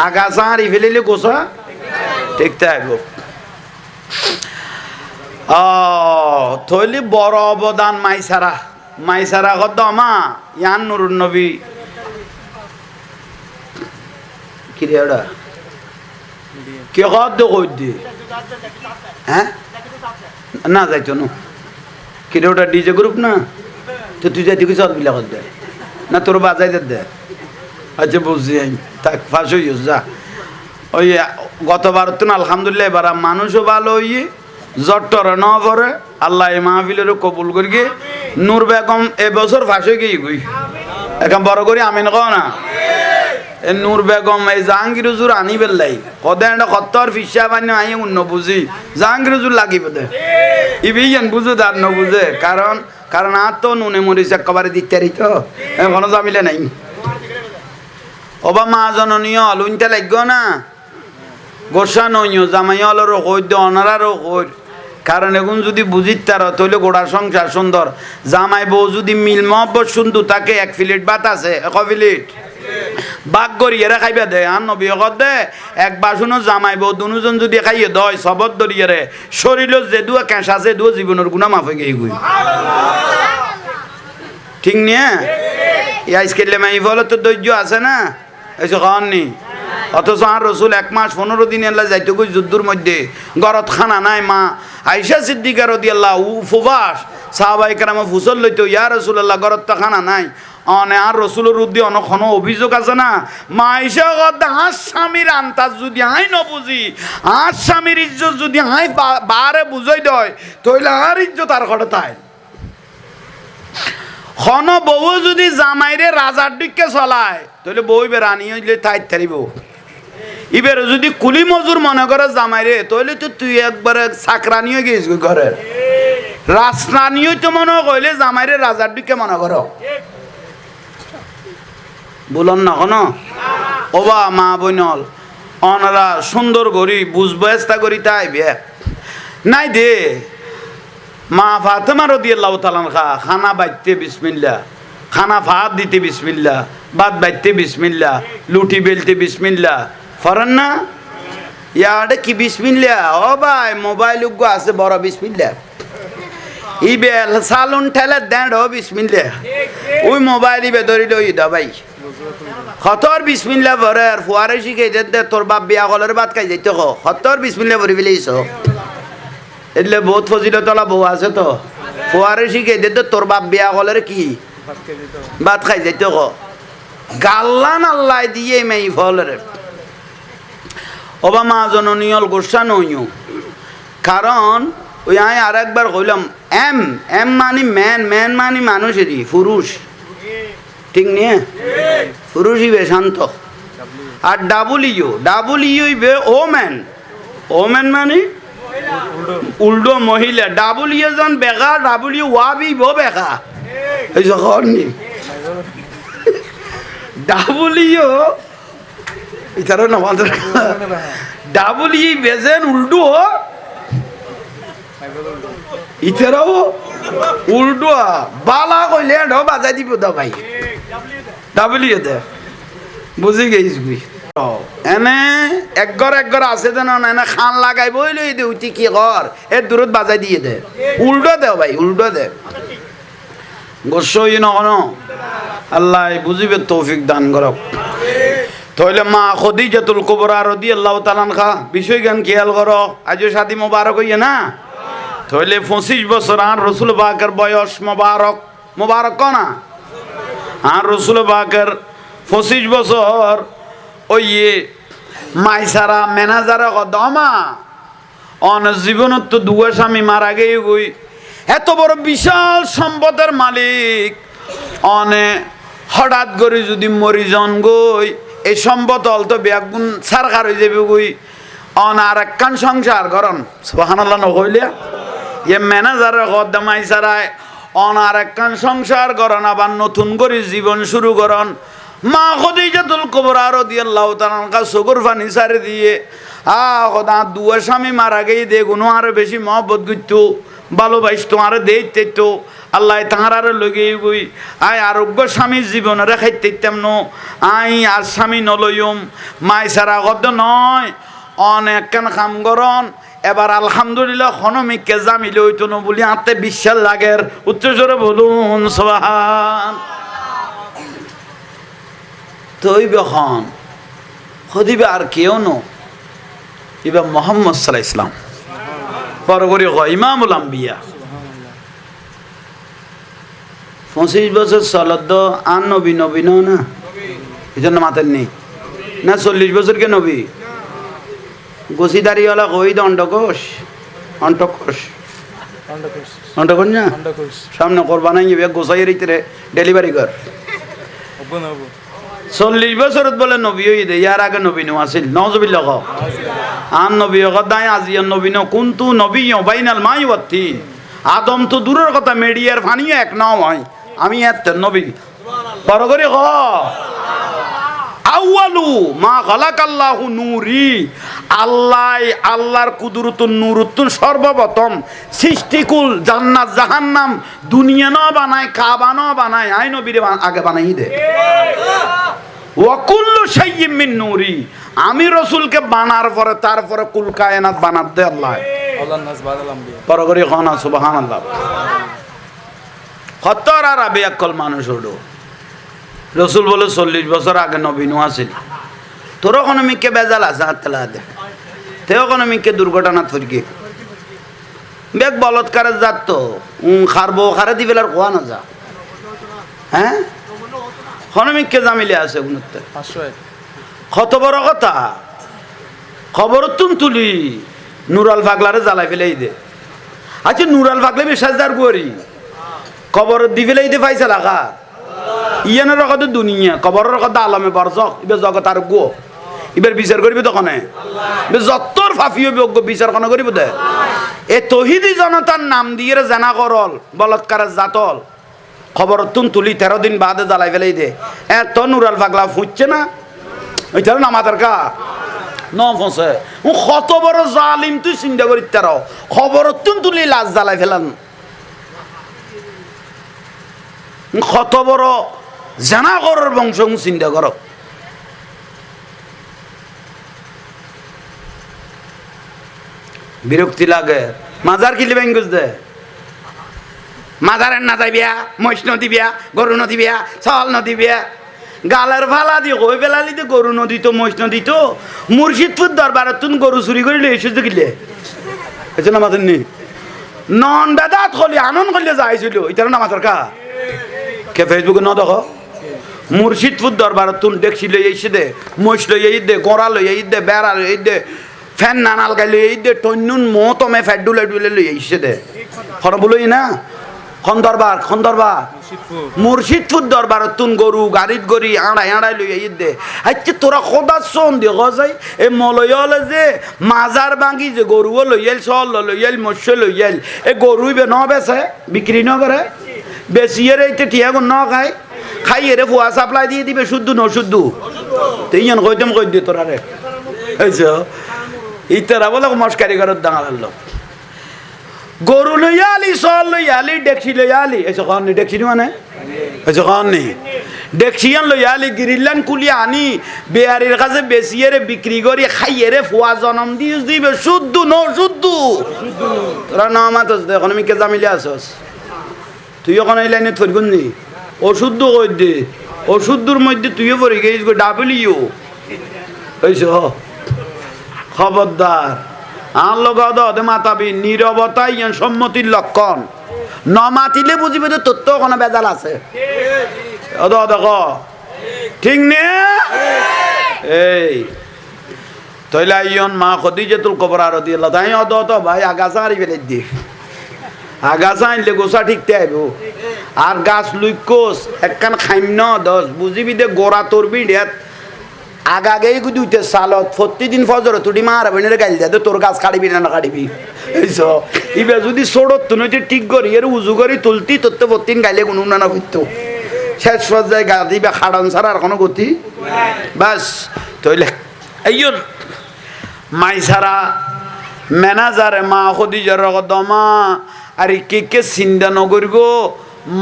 A: আগাছা হারি ফেলিলে গোসা ঠিকতে আইব থইলি বড় অবদান মাইসারা কত আমা ইয়ান নুরুন নবী কি রে ওটা কে কত কই দি হ্যাঁ না যাইতো না কি রে ওটা ডিজে গ্রুপ না তো তুই যাইতে কি চল বিলা কর দে না তোর বাজাই দে আচ্ছা বুঝছি তাক ফাঁস হইস যা ওই গতবার তো আলহামদুলিল্লাহ এবার মানুষও ভালো হইয়ে জট্টর ন পরে আল্লাহ এই মাহফিলেরও কবুল করি গে নূর বেগম এবছর ফাঁস হয়ে গিয়ে গই এখন বড় করি আমিন কও না এ নূর বেগম এই জাহাঙ্গীর হুজুর আনি বেল্লাই কদে একটা কত্তর ফিসা বানিয়ে আই অন্য বুঝি জাহাঙ্গীর হুজুর লাগিবে দে ইবিয়ান বুঝো তার ন বুঝে কারণ আর তো নুনে মরিচ একেবারে দিতে তো এখনো জামিলে নাই অবা মা জননীয় লুনটা লাগবে না গোসা নইও জামাই হলেরও কইদ অনারারও কই কারণ এখন যদি বুঝিত তার তৈলে গোড়া সংসার সুন্দর জামাই বউ যদি মিল মহব্বত সুন্দর তাকে 1 প্লেট ভাত আছে 1 প্লেট বাঘ গড়িয়ে খাইবা দে আর নবী দে এক বাসনও জামাই বউ দুজন যদি খাইয়ে দয় সবত দরিয়ে রে শরীরের যে দুয়া কেঁচা আছে দুয়া জীবনের গুণা মাফে গিয়ে গুই ঠিক নিয়ে আজকের মাই ফলে তো ধৈর্য আছে না এসে খাওয়াননি অথচ আর রসুল 1 মাস 15 দিন এলা যাইতে গই যুদ্ধর মধ্যে গরত খানা নাই মা আয়েশা সিদ্দিকা রাদিয়াল্লাহু উপবাস সাহাবায়ে কেরাম ফুসল লইতো ইয়া রাসূলুল্লাহ গরত তো খানা নাই অনে আর রসুলের উদ্দি অনক্ষণ অভিযোগ আছে না মা আয়েশা গদ আর স্বামীর আন্তাজ যদি আই ন বুঝি আর স্বামীর ইজ্জত যদি আই বারে বুঝাই দয় তইলে আর ইজ্জত আর ঘটে তাই খন বউ যদি জামাইরে রাজার দিকে চলায় তাহলে বউ ইবে রানী হইলে তাইত থারিব ইবের যদি কুলি মজুর মনে করে জামাইরে তাহলে তো তুই একবারে চাকরানি হয়ে গেছিস ঘরের রাজরানী তো মনে কইলে জামাইরে রাজার দিকে মনে করো বলন না কোন ওবা মা বইনল অনারা সুন্দর করি বুঝবো চেষ্টা করি তাই বে নাই দে মা ফাতেমা রাদিয়াল্লাহু তাআলা খানা বাইতে বিসমিল্লাহ খানা ভাত দিতে বিসমিল্লাহ ভাত বাইতে বিসমিল্লাহ লুটি বেলতে বিসমিল্লাহ ফরান না ইয়াডে কি বিসমিল্লাহ ও ভাই মোবাইল উগ্গ আছে বড় বিসমিল্লাহ ইবেল সালুন ঠেলে দেন ও বিসমিল্লাহ ওই মোবাইল ইবে ধরি লই দা ভাই খতর বিসমিল্লাহ ভরে আর ফুয়ারে শিখে দে তোর বাপ বিয়া গলের ভাত খাই যাইতে কো খতর বিসমিল্লাহ ভরি ফেলেইছো এলে বহুত ফজিলতলা বউ আছে তো ফুয়ারে শিখে দে তোর বাপ বিয়া গলের কি ভাত খাই যাইতে কো গাল্লান আল্লাহ দিয়ে মেই ফলের অবা মা জননীয়ল গোসা নইও কারণ ওই আমি আর একবার কইলাম এম এম মানে ম্যান ম্যান মানে মানুষেরই পুরুষ ঠিক নিয়ে পুরুষই বে শান্ত আর ডাবল ইউ বে ও ম্যান মানে উল্টো মহিলা ডাবল ইউ জন বেকা ডাবল ইউ ওয়াবি বো বেকা এই যখন ডাবল ইউ ইতারও না বলতে ডাবল ই বেজেন উল্টো ইতারাও উল্টো বালা কইলে ঢ বাজাই দিব দা ভাই ডাবল ইউ দে বুঝি গেছিস গুই এনে একঘর আছে যেন এনে খান লাগাই বইলে দে উঠি কি কর এর দূরত বাজাই দিয়ে দে উল্টো দে ভাই উল্টো দে গোসই নকন আল্লাহ বুঝিবে তৌফিক দান করক তাহলে মা খদিজাতুল কুবরা রাদিয়াল্লাহু তাআলা আনহা বিষয় জ্ঞান খেয়াল করো আজও শাদী মোবারক হইয়ে না তাহলে 25 বছর আর রাসূল পাকের বয়স মোবারক না আর রাসূল পাকের 25 বছর ওই মাইসারা ম্যানেজার কদমা অন জীবনত তো দুয়া স্বামী মারা গিয়ে গই এত বড় বিশাল সম্পদের মালিক অনে হঠাৎ করে যদি মরিজন গই এই সম্পদ অলতো বেগুন সারকার হয়ে যাবে গই অন আর একখান সংসার করন সুবহানাল্লাহ নকইলে এ ম্যানেজারের কদমাই সারায় অন আর একখান সংসার করন আবার নতুন করে জীবন শুরু করন মা খদিজাতুল কুবরা রাদিয়াল্লাহু তাআলা আনহা চকুর পানি সারে দিয়ে খোদা দুয়া স্বামী মারা গিয়ে দে গুনো আর বেশি মহব্বত করতো ভালোবাসতো আর দেখতে তো আল্লাহ তাহার আর লগে গই আই আরোগ্য স্বামীর জীবনের খাইতেম নো আই আর স্বামী নলয়ম মাই সারা কত নয় অনেক কেন কাম করন এবার আলহামদুলিল্লাহ হনমিককে জামিল হইতো না বলি আতে বিশ্বাস লাগের উচ্চস্বরে বলুন সুবহান তৈ বখন খদিবে আর কেউ নো এবার মোহাম্মদ সাল্লাল্লাহু আলাইহি ইসলাম পরগরি ইমামুল আম্বিয়া 25 বছর চলত আর নবী না এই জন্য মাতেন নেই না 40 বছর কে নবী গোসিদারিওয়ালা কই অন্ডকোষ না সামনে করবা নাই গোসাইয়ের ইতরে ডেলিভারি কর 40 বছরত বলে নবী হই দে ইয়ার আগে নবী নো আছিল নওজুবিল্লাহ আন নবী গদাই আজিয়ান নবী নো কুনতু নবী বাইনাল মাই ওয়াতি আদম তো দূরের কথা মেডিয়ার ফানিও এক নাও হয় আমি এত নবী বড় করে হ আউয়ালু মা খালাকাল্লাহু নূরি আল্লাহর কুদরতুন নূরতুন সর্বপ্রথম সৃষ্টিকুল জান্নাত জাহান্নাম দুনিয়া ন বানায় কাবা ন বানায় আই নবীর আগে বানাই দে ওয়া কুল্লু শাইইন মিন নূরি আমি রাসূলকে বানার পরে তারপরে কুল কায়নাত বানাত দে আল্লাহ নাস বাদাল আম্বিয়া পরগরি খানা সুবহানাল্লাহ কতর আর আবে একল মানুষ হলো রাসূল বলে 40 বছর আগে নবী নো আছিল তোর কোনো মিকে বেজাল আছে হাতলা দে তেও কোনো মিকে দুর্ঘটনা থরকি বেগ বলৎকারে যাত তো খারবো খারে দিবেলার কোয়া না যা হ্যাঁ কোনো মিকে জামিলে আছে উন্নত 501 কত বড় কথা খবর তুলি নুরাল পাগলারে জ্বালাই ফেলাই দে আচ্ছা নুরাল পাগলে বেশাজার গরি কবর দি ফেলাই দে পাইছে লাগা ইয়ানের রকত দুনিয়া কবরের রকত আলমে বরজক ইবে জগত আর গো ইবের বিচার করিবে তখনে যত্তর ফাফি হবে বিচার কোন করিব দে এ তহিদি জনতার নাম দিয়ে জানা করল বলৎকারের জাতল খবর তুলি 13 দিন বাদে জ্বালাই ফেলাই দে এত নুরাল পাগলা ফুটছে না ওইটার নাম আদার কা নফসে ও কত বড় জালিম তুই চিন্তা করি তার খবর তুলি লাশ জ্বালাই ফেলান কত বড় জানা করার বংশ চিন্তা কর বিরক্তি লাগে মাজার কিলি বেঙ্গুজ দে মাজারের না যাইবিয়া মহিষ নদী বিয়া গরু নদী বিয়া চাল নদী বিয়া গালের ফালা দিয়ে কই ফেলালি তো গরু নদী তো মহিষ নদী তো মুর্শিদপুর দরবারে তুন গরু চুরি করিলে এসে কিলে এসে নামাজের নি নন বেদাত করলে আনন্দ করলে যাইছিল এটার নামাজের কা কে ফেসবুকে ন দেখো মুর্শিদপুর দরবার তুন দেখছি লই এসে দে মহিষ লই এই দে গোড়া লই এই দে বেড়া লই এই দে ফ্যান নানাল গাই লই এই দে টন্নুন মতমে ফ্যাট ডুলে লই এসে দে খর বলই না খন দরবার মুর্শিদপুর দরবার তুন গরু গাড়িত গড়ি আড়াই লই এই দে আচ্ছা তোরা খোদা শোন দে গজাই এ মলয়লে যে মাজার ভাঙি যে গরুও লইয়াল চল লইয়াল মৎস্য লইয়াল এ গরুই বে ন বেছে বিক্রি ন করে বেশিয়ে রে টিয়া গুণ ন খায় খাইয়ে রে ফুয়া সাপ্লাই দিয়ে দিবে শুদ্ধ ন শুদ্ধ তুই কইতাম কই দিয়ে তোরা রে ইতারা বলে মস্কারি ঘরের ডাঙাল লোক গরু লইয়া আলি চল লইয়া আলি ডেকছি লইয়া আলি এসে কন নি ডেকছি মানে এসে কন নি ডেকছিয়ান লইয়া আলি গিরিল্লান কুলিয়া আনি বেয়ারির কাছে বেশিয়ে রে বিক্রি করি খাইয়ে রে ফুয়া জনম দিবে শুদ্ধ ন শুদ্ধ তোরা না মাতস এখন আমি কে জামিলে আসস তুই ওখানে এই লাইনে থরগুন নি অশুদ্ধ কই দে অশুদ্ধর মধ্যে তুইও পড়ে গেছিস গো ডাবলিউ হইছ খবরদার আর লগদ দে মাতাবি নীরবতা ইয়ান সম্মতির লক্ষণ ন মাতিলে বুঝিবে তো তোর তো কোনো বেজাল আছে অদ দেখ ঠিক নে এই তইলা ইয়ন মা খদিজাতুল কুবরা রাদিয়াল্লাহু তাই অদ ভাই আগাছা আরি ফেলে দি আগাছা আনলে গোসা ঠিকতে আইব আর গাছ লুইকোস একখান খাইম ন দশ বুঝিবি দে গোড়া তোরবি ডেত আগাগেই দুইতে সালত প্রতিদিন ফজর তুই মার বোনের গাইল দে তোর গাছ কাটবি না কাটবি এইস ইবে যদি সোড়ত তুই ঠিক করি এর উজু করি তুলতি তোর তো প্রতিদিন গাইলে কোনো না করতো শেষ পর্যায়ে গা দিবে খাড়ন ছাড়া আর কোনো গতি বাস তইলে এইজন মাই ছাড়া ম্যানেজারে মা খদিজার দমা আর কে চিন্তা নকরিব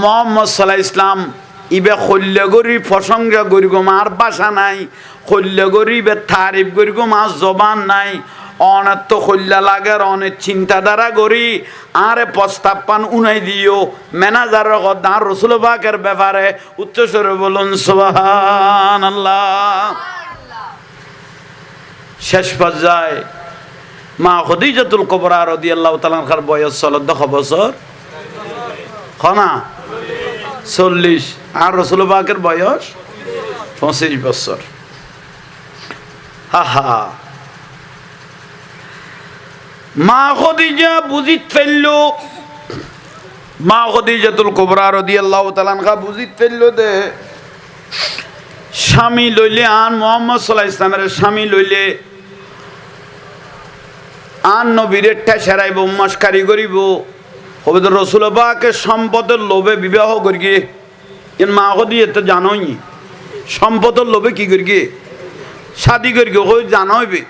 A: মোহাম্মদ সাল্লাল্লাহু ইসলাম ইবে খল্য করি প্রশংসা করিব মার বাসা নাই খল্য করিবে তারিফ করিব মা জবান নাই অনেক তো খল্যা লাগে অনেক চিন্তাধারা করি আরে প্রস্তাব পান উনাই দিও ম্যানেজারের কথা রসুল পাকের ব্যাপারে উচ্চস্বরে বলুন সুবহানাল্লাহ। শেষ পর্যায়ে মা খদিজাতুল কুবরা রাদিয়াল্লাহু তাআলা আনহার বয়স 14 বছর খনা 40 আর রাসূল পাকের বয়স 25 বছর। হা মা খদিজা বুঝিত ফেলল মা খদিজাতুল কুবরা রাদিয়াল্লাহু তাআলা আনহা বুঝিত ফেলল দে স্বামী লইলে আন মুহাম্মদ সাল্লাল্লাহু আলাইহি ইসলামের স্বামী লইলে আর নবীরে ঠেসারাইব মস্কারি করিব হবে তো রসুল পাকের সম্পদের লোভে বিবাহ করি এর মা দিয়ে তো জানোই সম্পদের লোভে কি করি শাদি করি জানোইবে।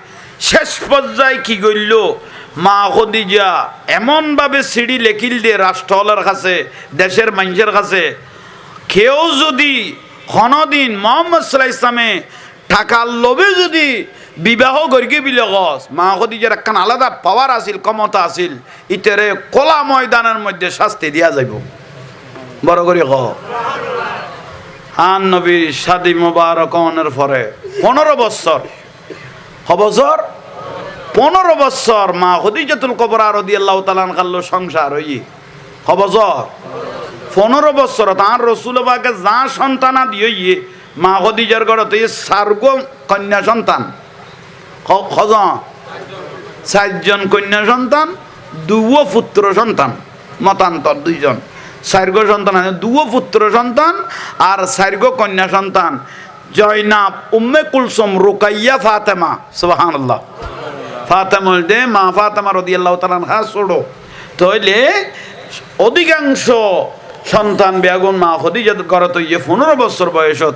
A: শেষ পর্যায়ে কি করল মা খদিজা এমনভাবে সিঁড়ি লেখিল দিয়ে রাষ্ট্রওয়ালার কাছে দেশের মানুষের কাছে কেউ যদি কোনদিন মুহাম্মদ সাল্লাল্লাহু আলাইহি ইসলামে টাকার লোভে যদি বিবাহ করিকে বিলে গছ মা খদিজার একখান আলাদা পাওয়ার আছিল ক্ষমতা আছিল ইতারে কলা ময়দানের মধ্যে শাস্তি দিয়া যাইব বড় করে ক আন নবীর শাদী মুবারক হওয়ার পরে 15 বছর বছর 15 বছর মা খদিজাতুল কুবরা রাদিয়াল্লাহু তাআলা আনহার সংসার হই বছর 15 বছর তার রাসূল পাকে যা সন্তান দিয়ে মা খদিজার ঘরতে 4 কন্যা সন্তান চারজন কন্যা সন্তান 2 পুত্র সন্তান মতান্তর 2 জন 4 সন্তান 2 পুত্র সন্তান আর 4 কন্যা সন্তান জয়নাব উম্মে কুলসুম রুকাইয়া ফাতেমা সুবহানাল্লাহ ফাতেমা দে মা ফাতেমা রাদিয়াল্লাহু তাআলা আনহা ছোট তাইলে অধিকাংশ সন্তান বেগুন মা খদিজার ঘরত 15 বছর বয়সত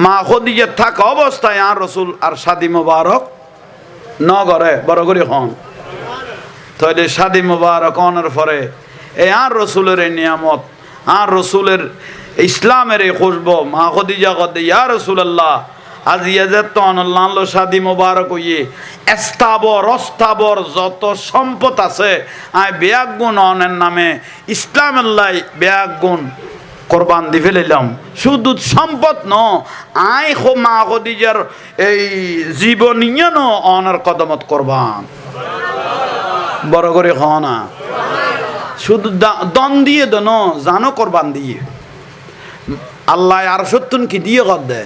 A: মা খদিজা থাকা অবস্থায় আর রাসূল আর শাদী মুবারক ন করে বড় করে হন তাহলে শাদী মুবারক হওয়ার পরে এই আর রসুলের নিয়ামত আর রসুলের ইসলামের খুশবু মা খদিজা কদে ইয়া রাসূলুল্লাহ আজ ইয়াজাত আল্লাহ শাদী মুবারক হইয়ে স্থাবর অস্থাবর যত সম্পদ আছে আই বেয়াগ গুণ অনের নামে ইসলামের লাই বেয়াগ গুণ কোরবান দি ফেলিলাম শুধু সম্পদ ন আই হো মা খদিজার এই জীবনীয় ন অনার কদমত কোরবান বড় করে হ না শুধু দন দিয়ে দন জানো কোরবান দিয়ে আল্লাহ আর সত্যন কি দিয়ে কর দে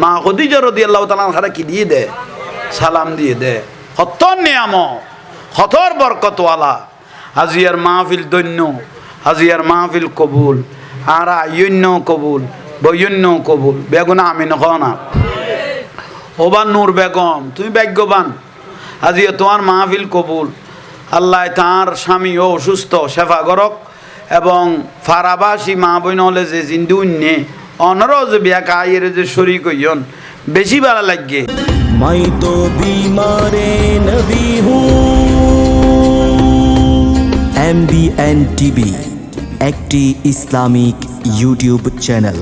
A: মা খদিজা রাদিয়াল্লাহু তাআলা আনহা কি দিয়ে দে সালাম দিয়ে দে কত নিয়ামত কতর বরকতওয়ালা আজিয়ার মাহফিল দৈন্য আজিয়ার মাহফিল কবুল আর আইন্য কবুল বৈন্য কবুল বেগুনা আমি না ওবা নূর বেগম তুমি ভাগ্যবান আজিয়া তোমার মাহফিল কবুল আল্লাহ তাঁর স্বামী ও অসুস্থ শেফা করক এবং ফারাবাসী মা বোন হলে যে জিন্দু নে অনরজ বিয়া কায়ের যে শরীক হইয়ন বেশি ভালো লাগে
B: मैं तो बीमार नबी हूँ MBN TV একটি ইসলামিক ইউটিউব চ্যানেল।